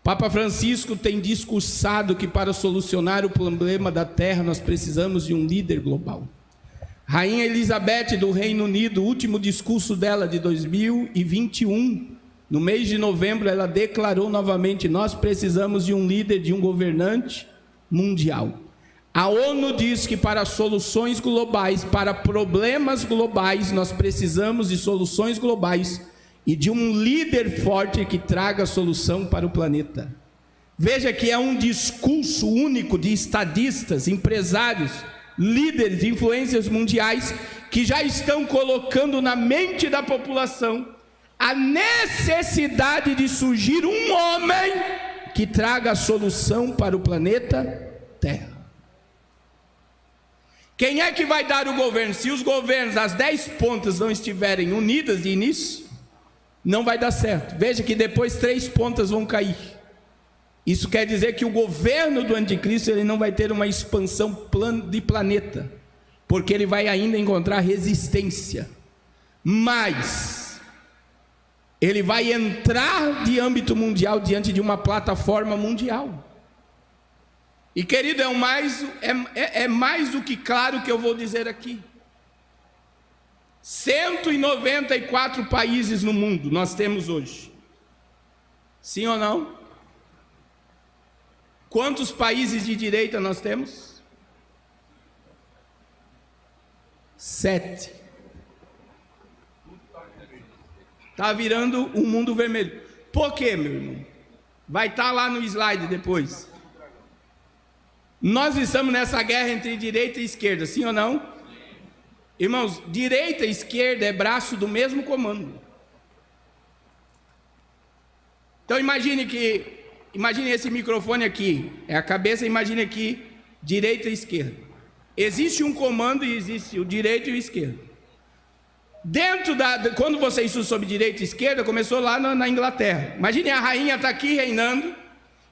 Speaker 1: Papa Francisco tem discursado que para solucionar o problema da terra nós precisamos de um líder global. Rainha Elizabeth do Reino Unido, o último discurso dela de 2021, no mês de novembro, ela declarou novamente: nós precisamos de um líder, de um governante mundial. A ONU diz que para soluções globais, para problemas globais, nós precisamos de soluções globais e de um líder forte que traga a solução para o planeta. Veja que é um discurso único de estadistas, empresários, líderes, influências mundiais que já estão colocando na mente da população a necessidade de surgir um homem que traga a solução para o planeta Terra. Quem é que vai dar o governo? Se os governos, as 10 pontas não estiverem unidas de início, não vai dar certo. Veja que depois 3 pontas vão cair. Isso quer dizer que o governo do anticristo ele não vai ter uma expansão de planeta, porque ele vai ainda encontrar resistência. Mas ele vai entrar de âmbito mundial diante de uma plataforma mundial. E querido, é mais do que claro que eu vou dizer aqui. 194 países no mundo nós temos hoje. Sim ou não? Quantos países de direita nós temos? 7. Está virando um mundo vermelho. Por quê, meu irmão? Vai estar lá no slide depois. Nós estamos nessa guerra entre direita e esquerda, sim ou não? Irmãos, direita e esquerda é braço do mesmo comando. Então imagine esse microfone aqui, é a cabeça, imagine aqui, direita e esquerda. Existe um comando e existe o direito e o esquerdo. Quando você estuda sobre direita e esquerda, começou lá na Inglaterra. Imagine a rainha está aqui reinando,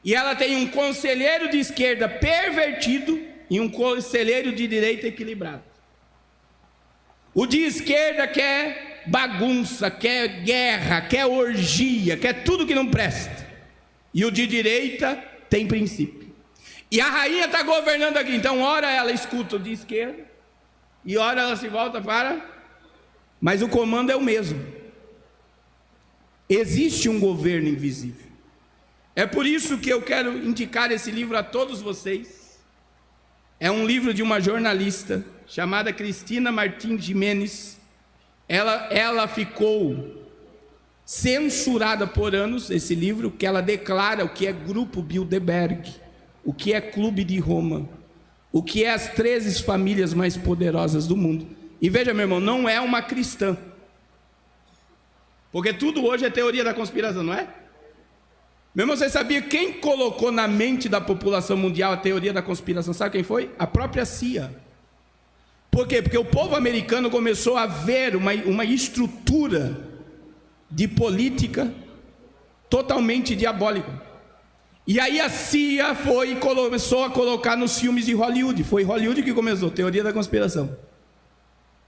Speaker 1: e ela tem um conselheiro de esquerda pervertido e um conselheiro de direita equilibrado. O de esquerda quer bagunça, quer guerra, quer orgia, quer tudo que não presta. E o de direita tem princípio. E a rainha está governando aqui, então ora ela escuta o de esquerda e ora ela se volta para... Mas o comando é o mesmo. Existe um governo invisível. É por isso que eu quero indicar esse livro a todos vocês. É um livro de uma jornalista chamada Cristina Martins Gimenez. Ela ficou censurada por anos, esse livro, que ela declara o que é Grupo Bilderberg, o que é Clube de Roma, o que é as 13 famílias mais poderosas do mundo. E veja, meu irmão, não é uma cristã, porque tudo hoje é teoria da conspiração, não é? Meu irmão, você sabia quem colocou na mente da população mundial a teoria da conspiração? Sabe quem foi? A própria CIA. Por quê? Porque o povo americano começou a ver uma estrutura de política totalmente diabólica. E aí a CIA foi e começou a colocar nos filmes de Hollywood. Foi Hollywood que começou a teoria da conspiração.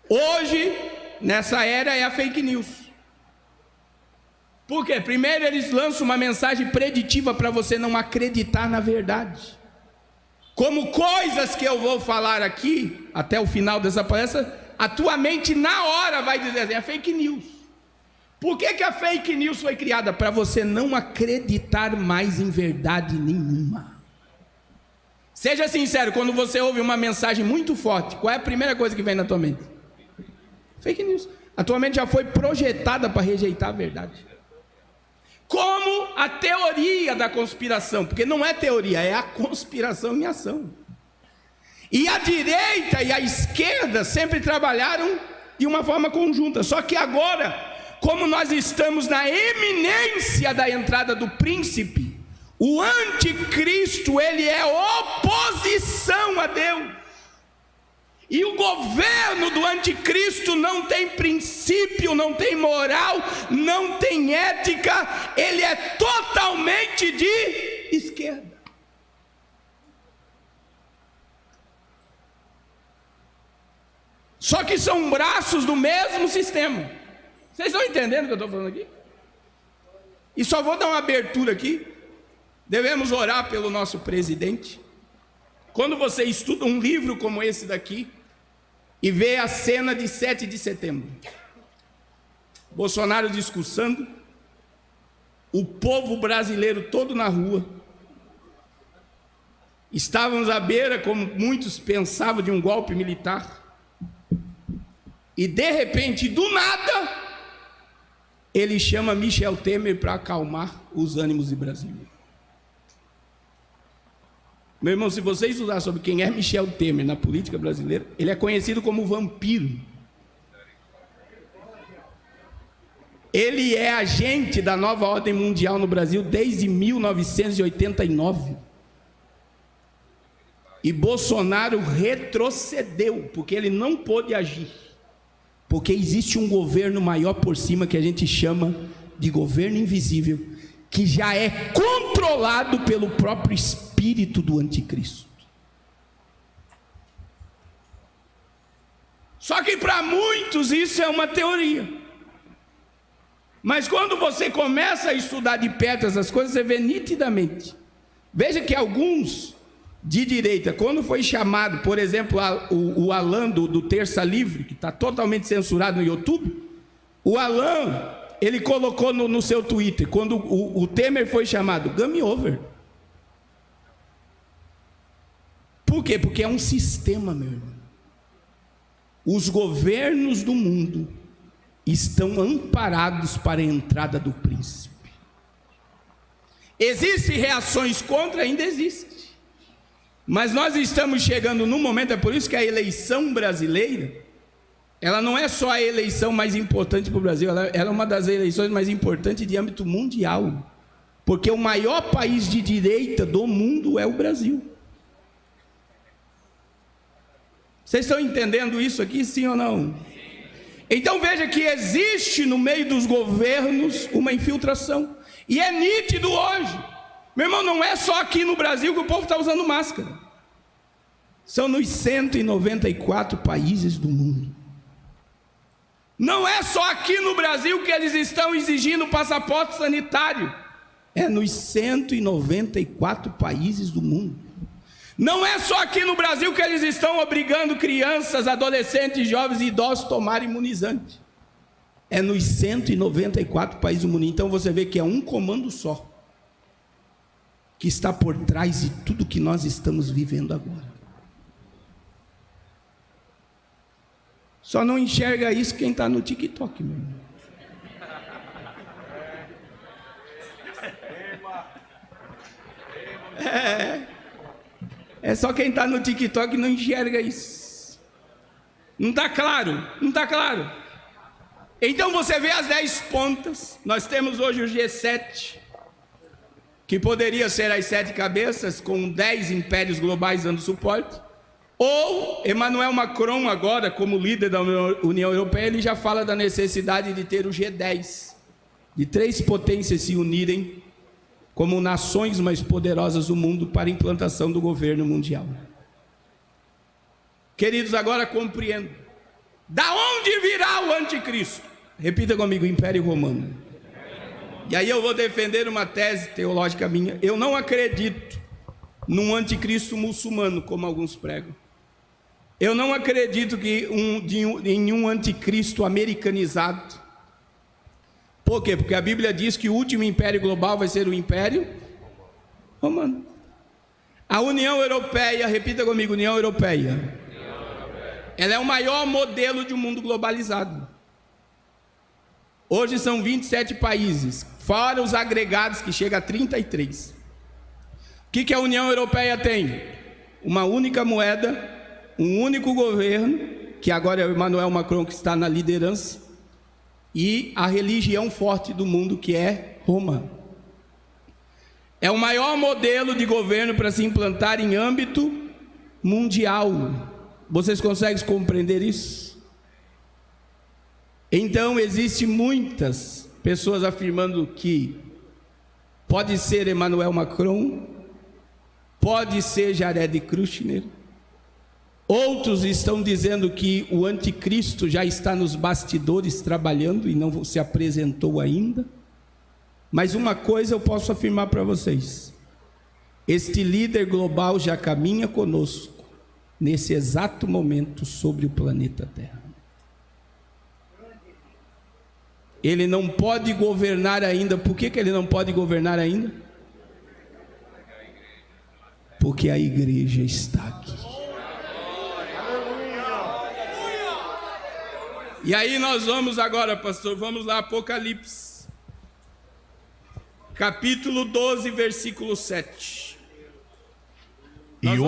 Speaker 1: Hoje, nessa era, é a fake news. Por quê? Primeiro eles lançam uma mensagem preditiva para você não acreditar na verdade. Como coisas que eu vou falar aqui, até o final dessa palestra, a tua mente na hora vai dizer assim, é fake news. Por que a fake news foi criada? Para você não acreditar mais em verdade nenhuma. Seja sincero, quando você ouve uma mensagem muito forte, qual é a primeira coisa que vem na tua mente? Fake news. A tua mente já foi projetada para rejeitar a verdade. Como a teoria da conspiração, porque não é teoria, é a conspiração em ação. E a direita e a esquerda sempre trabalharam de uma forma conjunta, só que agora, como nós estamos na eminência da entrada do príncipe, o anticristo, ele é oposição a Deus. E o governo do anticristo não tem princípio, não tem moral, não tem ética, ele é totalmente de esquerda. Só que são braços do mesmo sistema. Vocês estão entendendo o que eu estou falando aqui? E só vou dar uma abertura aqui. Devemos orar pelo nosso presidente. Quando você estuda um livro como esse daqui e vê a cena de 7 de setembro, Bolsonaro discursando, o povo brasileiro todo na rua, estávamos à beira, como muitos pensavam, de um golpe militar, e de repente, do nada, ele chama Michel Temer para acalmar os ânimos de Brasília. Meu irmão, se você estudar sobre quem é Michel Temer na política brasileira, ele é conhecido como vampiro. Ele é agente da nova ordem mundial no Brasil desde 1989. E Bolsonaro retrocedeu, porque ele não pôde agir. Porque existe um governo maior por cima que a gente chama de governo invisível, que já é controlado pelo próprio espírito do anticristo. Só que para muitos isso é uma teoria. Mas quando você começa a estudar de perto essas coisas, você vê nitidamente. Veja que alguns de direita, quando foi chamado, por exemplo, o Alan do Terça Livre, que está totalmente censurado no YouTube, o Alan, ele colocou no seu Twitter, quando o Temer foi chamado, game over. Por quê? Porque é um sistema, meu irmão. Os governos do mundo estão amparados para a entrada do príncipe. Existem reações contra? Ainda existe. Mas nós estamos chegando num momento, é por isso que a eleição brasileira, ela não é só a eleição mais importante para o Brasil, ela é uma das eleições mais importantes de âmbito mundial. Porque o maior país de direita do mundo é o Brasil. Vocês estão entendendo isso aqui, sim ou não? Então veja que existe no meio dos governos uma infiltração. E é nítido hoje. Meu irmão, não é só aqui no Brasil que o povo está usando máscara. São nos 194 países do mundo. Não é só aqui no Brasil que eles estão exigindo passaporte sanitário. É nos 194 países do mundo. Não é só aqui no Brasil que eles estão obrigando crianças, adolescentes, jovens e idosos a tomar imunizante. É nos 194 países do mundo. Então você vê que é um comando só que está por trás de tudo que nós estamos vivendo agora. Só não enxerga isso quem está no TikTok, meu irmão. É só quem está no TikTok que não enxerga isso. Não está claro? Não está claro. Então você vê as 10 pontas. Nós temos hoje o G7, que poderia ser as 7 cabeças, com 10 impérios globais dando suporte. Ou Emmanuel Macron, agora como líder da União Europeia, ele já fala da necessidade de ter o G10, de 3 potências se unirem como nações mais poderosas do mundo para a implantação do governo mundial. Queridos, agora compreendo. Da onde virá o anticristo? Repita comigo, Império Romano. E aí eu vou defender uma tese teológica minha. Eu não acredito num anticristo muçulmano, como alguns pregam. Eu não acredito em um anticristo americanizado. Por quê? Porque a Bíblia diz que o último império global vai ser o Império Romano. A União Europeia, repita comigo, União Europeia. Ela é o maior modelo de um mundo globalizado. Hoje são 27 países, fora os agregados que chega a 33. O que a União Europeia tem? Uma única moeda, um único governo, que agora é o Emmanuel Macron que está na liderança, e a religião forte do mundo, que é Roma. É o maior modelo de governo para se implantar em âmbito mundial. Vocês conseguem compreender isso? Então, existem muitas pessoas afirmando que pode ser Emmanuel Macron, pode ser Jared Kushner. Outros estão dizendo que o anticristo já está nos bastidores trabalhando e não se apresentou ainda. Mas uma coisa eu posso afirmar para vocês: este líder global já caminha conosco nesse exato momento sobre o planeta Terra. Ele não pode governar ainda. Por que ele não pode governar ainda? Porque a igreja está aqui. E aí nós vamos agora, pastor, vamos lá, Apocalipse, capítulo 12, versículo 7. Nós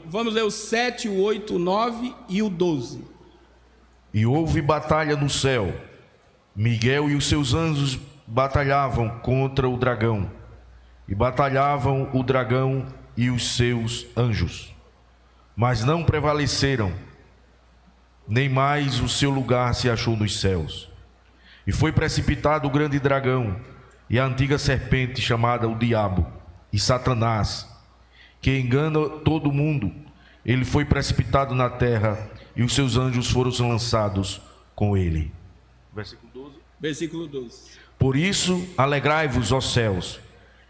Speaker 1: vamos ler o 7, o 8, o 9 e o 12.
Speaker 2: E houve batalha no céu. Miguel e os seus anjos batalhavam contra o dragão. E batalhavam o dragão e os seus anjos. Mas não prevaleceram, nem mais o seu lugar se achou nos céus. E foi precipitado o grande dragão e a antiga serpente, chamada o Diabo e Satanás, que engana todo mundo. Ele foi precipitado na terra e os seus anjos foram lançados com ele. Versículo 12.
Speaker 1: Versículo 12.
Speaker 2: Por isso, alegrai-vos, ó céus,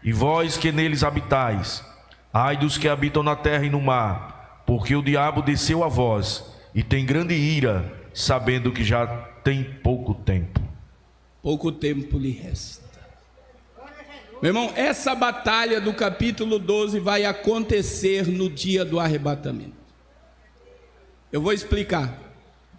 Speaker 2: e vós que neles habitais. Ai dos que habitam na terra e no mar, porque o diabo desceu a vós e tem grande ira, sabendo que já tem pouco tempo.
Speaker 1: Pouco tempo lhe resta. Meu irmão, essa batalha do capítulo 12 vai acontecer no dia do arrebatamento. Eu vou explicar.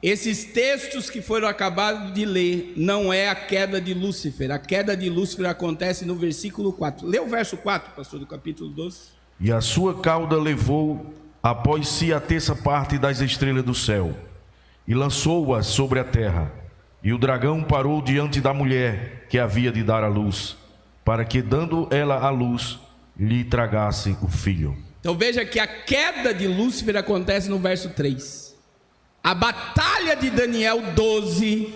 Speaker 1: Esses textos que foram acabados de ler não é a queda de Lúcifer. A queda de Lúcifer acontece no versículo 4. Lê o verso 4, pastor, do capítulo 12.
Speaker 2: E a sua cauda levou após si a terça parte das estrelas do céu, e lançou-as sobre a terra. E o dragão parou diante da mulher que havia de dar à luz, para que, dando ela à luz, lhe tragasse o filho.
Speaker 1: Então veja que a queda de Lúcifer acontece no verso 3. A batalha de Daniel 12,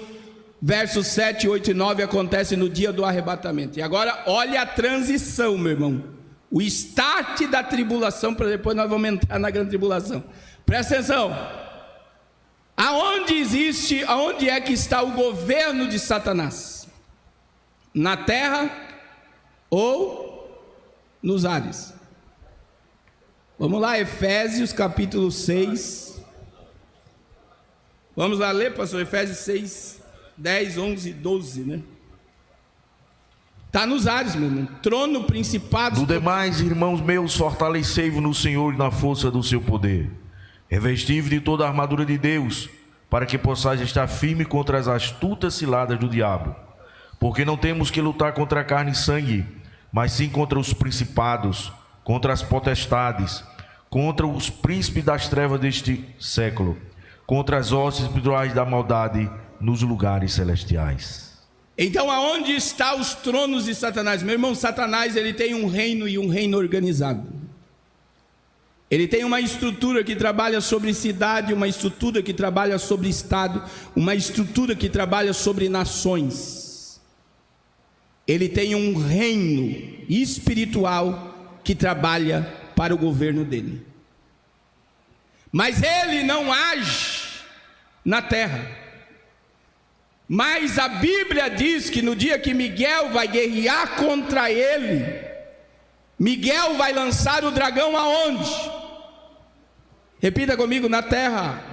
Speaker 1: versos 7, 8 e 9 acontece no dia do arrebatamento. E agora olha a transição, meu irmão. O start da tribulação, para depois nós vamos entrar na grande tribulação. Presta atenção. Aonde é que está o governo de Satanás? Na terra ou nos ares? Vamos lá, Efésios capítulo 6. Vamos lá ler, pastor, Efésios 6, 10, 11 e 12, né? Está nos ares, meu irmão. Trono, principados.
Speaker 2: Do demais, irmãos meus, fortalecei-vos no Senhor e na força do seu poder. Revesti-vos de toda a armadura de Deus, para que possais estar firme contra as astutas ciladas do diabo. Porque não temos que lutar contra a carne e sangue, mas sim contra os principados, contra as potestades, contra os príncipes das trevas deste século, contra as hostes espirituais da maldade nos lugares celestiais.
Speaker 1: Então, aonde estão os tronos de Satanás? Meu irmão, Satanás, ele tem um reino e um reino organizado. Ele tem uma estrutura que trabalha sobre cidade, uma estrutura que trabalha sobre estado, uma estrutura que trabalha sobre nações. Ele tem um reino espiritual que trabalha para o governo dele. Mas ele não age na terra. Mas a Bíblia diz que no dia que Miguel vai guerrear contra ele, Miguel vai lançar o dragão aonde? Repita comigo, na terra.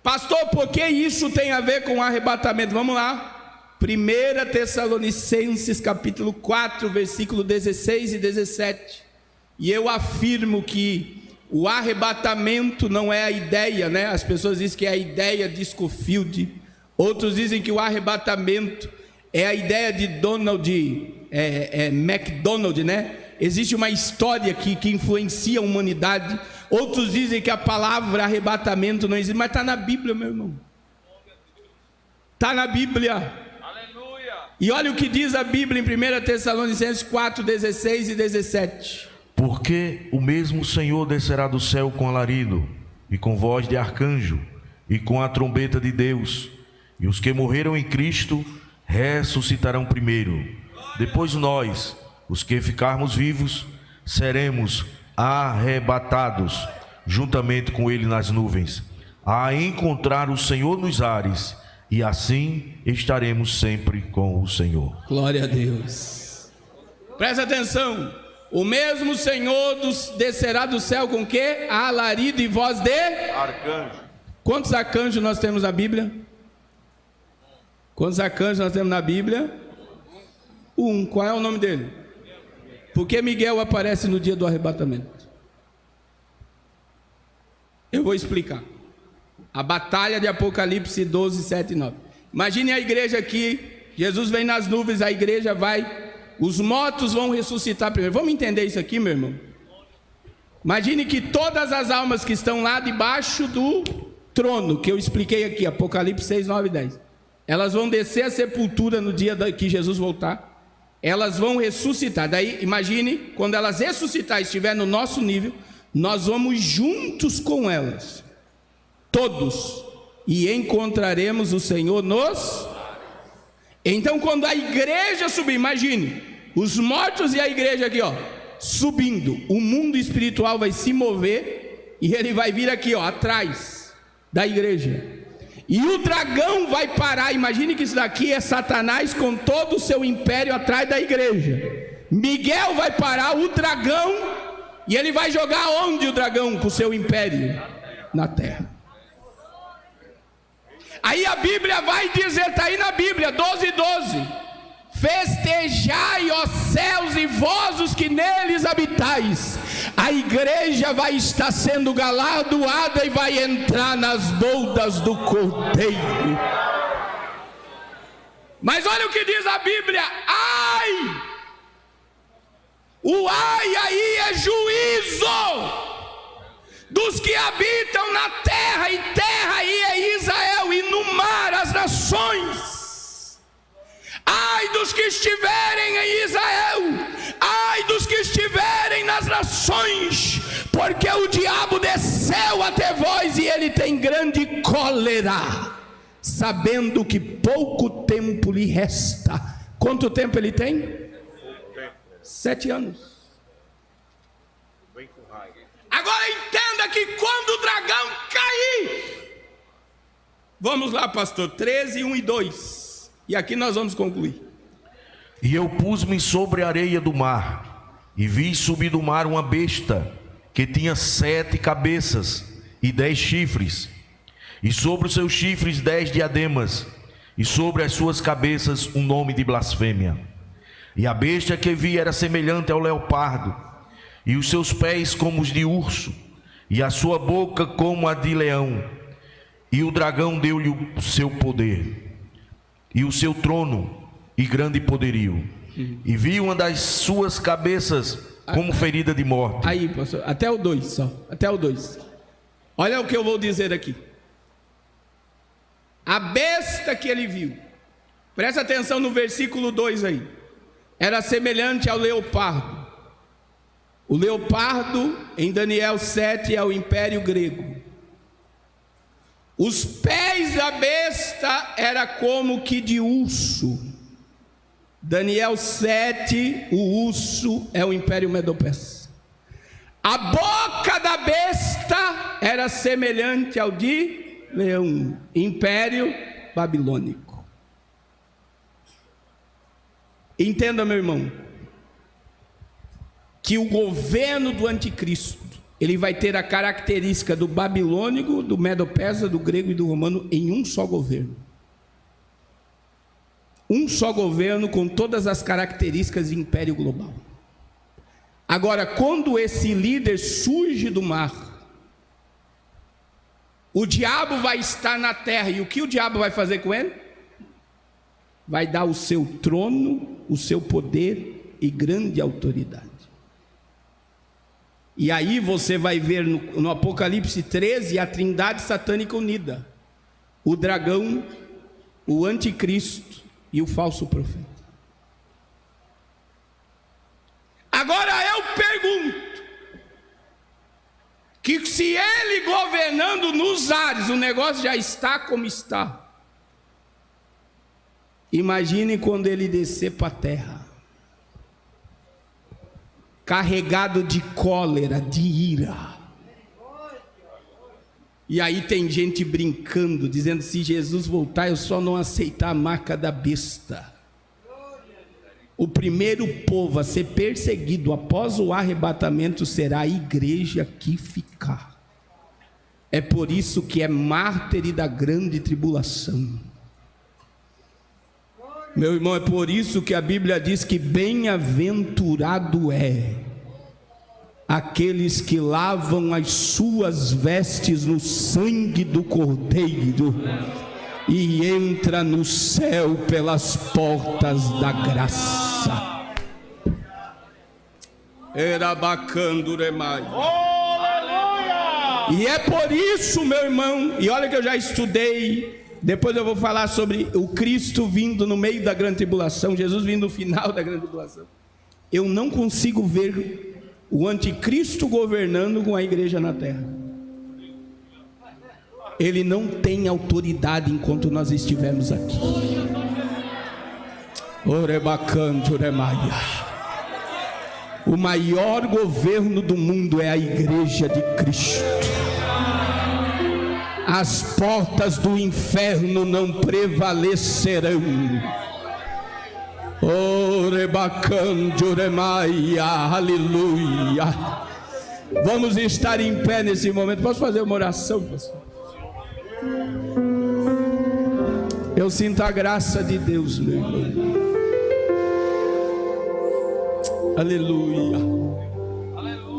Speaker 1: Pastor, por que isso tem a ver com o arrebatamento? Vamos lá. 1 Tessalonicenses capítulo 4, versículo 16 e 17. E eu afirmo que o arrebatamento não é a ideia, né? As pessoas dizem que é a ideia de Scofield, outros dizem que o arrebatamento é a ideia de MacDonald, né? Existe uma história que influencia a humanidade. Outros dizem que a palavra arrebatamento não existe, mas está na Bíblia, meu irmão. Está na Bíblia. Aleluia. E olha o que diz a Bíblia em 1 Tessalonicenses 4, 16 e 17.
Speaker 2: Porque o mesmo Senhor descerá do céu com alarido, e com voz de arcanjo, e com a trombeta de Deus, e os que morreram em Cristo ressuscitarão primeiro. Depois nós, os que ficarmos vivos, seremos arrebatados juntamente com ele nas nuvens, a encontrar o Senhor nos ares, e assim estaremos sempre com o Senhor.
Speaker 1: Glória a Deus. Presta atenção. O mesmo Senhor descerá do céu com o quê? Alarido e voz de
Speaker 2: arcanjo.
Speaker 1: Quantos arcanjos nós temos na Bíblia? Quantos arcanjos nós temos na Bíblia? Um. Qual é o nome dele? Porque Miguel aparece no dia do arrebatamento. Eu vou explicar. A batalha de Apocalipse 12, 7 e 9. Imagine a igreja aqui. Jesus vem nas nuvens, a igreja vai. Os mortos vão ressuscitar primeiro. Vamos entender isso aqui, meu irmão? Imagine que todas as almas que estão lá debaixo do trono, que eu expliquei aqui, Apocalipse 6, 9 e 10. Elas vão descer a sepultura no dia que Jesus voltar. Elas vão ressuscitar. Daí, imagine, quando elas ressuscitar e estiver no nosso nível, nós vamos juntos com elas, todos, e encontraremos o Senhor nos... Então, quando a igreja subir, imagine, os mortos e a igreja aqui, ó, subindo, o mundo espiritual vai se mover, e ele vai vir aqui, ó, atrás da igreja. E o dragão vai parar. Imagine que isso daqui é Satanás com todo o seu império atrás da igreja. Miguel vai parar o dragão, e ele vai jogar onde o dragão com o seu império? Na terra. Aí a Bíblia vai dizer, está aí na Bíblia, 12, 12. Festejai, ó céus, e vós os que neles habitais. A igreja vai estar sendo galardoada e vai entrar nas bodas do Cordeiro. Mas olha o que diz a Bíblia: ai! O ai aí é juízo dos que habitam na terra, e terra aí é Israel, e no mar as nações. Ai dos que estiverem em Israel, ai dos que estiverem nas nações, porque o diabo desceu até vós e ele tem grande cólera, sabendo que pouco tempo lhe resta. Quanto tempo ele tem? 7 anos. Agora entenda que quando o dragão cair, vamos lá, pastor, 13, 1 e 2, e aqui nós vamos concluir.
Speaker 2: E eu pus-me sobre a areia do mar, e vi subir do mar uma besta, que tinha 7 cabeças e 10 chifres, e sobre os seus chifres 10 diademas, e sobre as suas cabeças um nome de blasfêmia. E a besta que vi era semelhante ao leopardo, e os seus pés como os de urso, e a sua boca como a de leão. E o dragão deu-lhe o seu poder, e o seu trono, e grande poderio. E vi uma das suas cabeças como ferida de morte.
Speaker 1: Aí, pastor, até o 2 só, até o 2. Olha o que eu vou dizer aqui. A besta que ele viu, presta atenção no versículo 2 aí, era semelhante ao leopardo. O leopardo, em Daniel 7, é o império grego. Os pés da besta era como que de urso. Daniel 7, o urso é o império medo-persa. A boca da besta era semelhante ao de leão, império babilônico. Entenda, meu irmão, que o governo do anticristo, ele vai ter a característica do babilônico, do medo-persa, do grego e do romano em um só governo. um só governo com todas as características de império global. Agora, quando esse líder surge do mar, o diabo vai estar na terra, e o que o diabo vai fazer com ele? Vai dar o seu trono, o seu poder e grande autoridade. E aí você vai ver no Apocalipse 13 a trindade satânica unida: o dragão, o anticristo e o falso profeta. Agora eu pergunto, que se ele governando nos ares, o negócio já está como está, imagine quando ele descer para a terra, carregado de cólera, de ira. E aí tem gente brincando, dizendo: se Jesus voltar, eu só não aceitar a marca da besta. O primeiro povo a ser perseguido após o arrebatamento será a igreja que ficar. É por isso que é mártir da grande tribulação. Meu irmão, é por isso que a Bíblia diz que bem-aventurado é aqueles que lavam as suas vestes no sangue do Cordeiro e entra no céu pelas portas da graça. Era bacana, remai. E é por isso, meu irmão, e olha que eu já estudei, depois eu vou falar sobre o Cristo vindo no meio da grande tribulação, Jesus vindo no final da grande tribulação. Eu não consigo ver o anticristo governando com a igreja na terra. Ele não tem autoridade enquanto nós estivermos aqui. Orebacanto remaia. O maior governo do mundo é a igreja de Cristo. As portas do inferno não prevalecerão. Orebacanto remaia. Aleluia. Vamos estar em pé nesse momento. Posso fazer uma oração, pastor? Eu sinto a graça de Deus, meu irmão. Aleluia.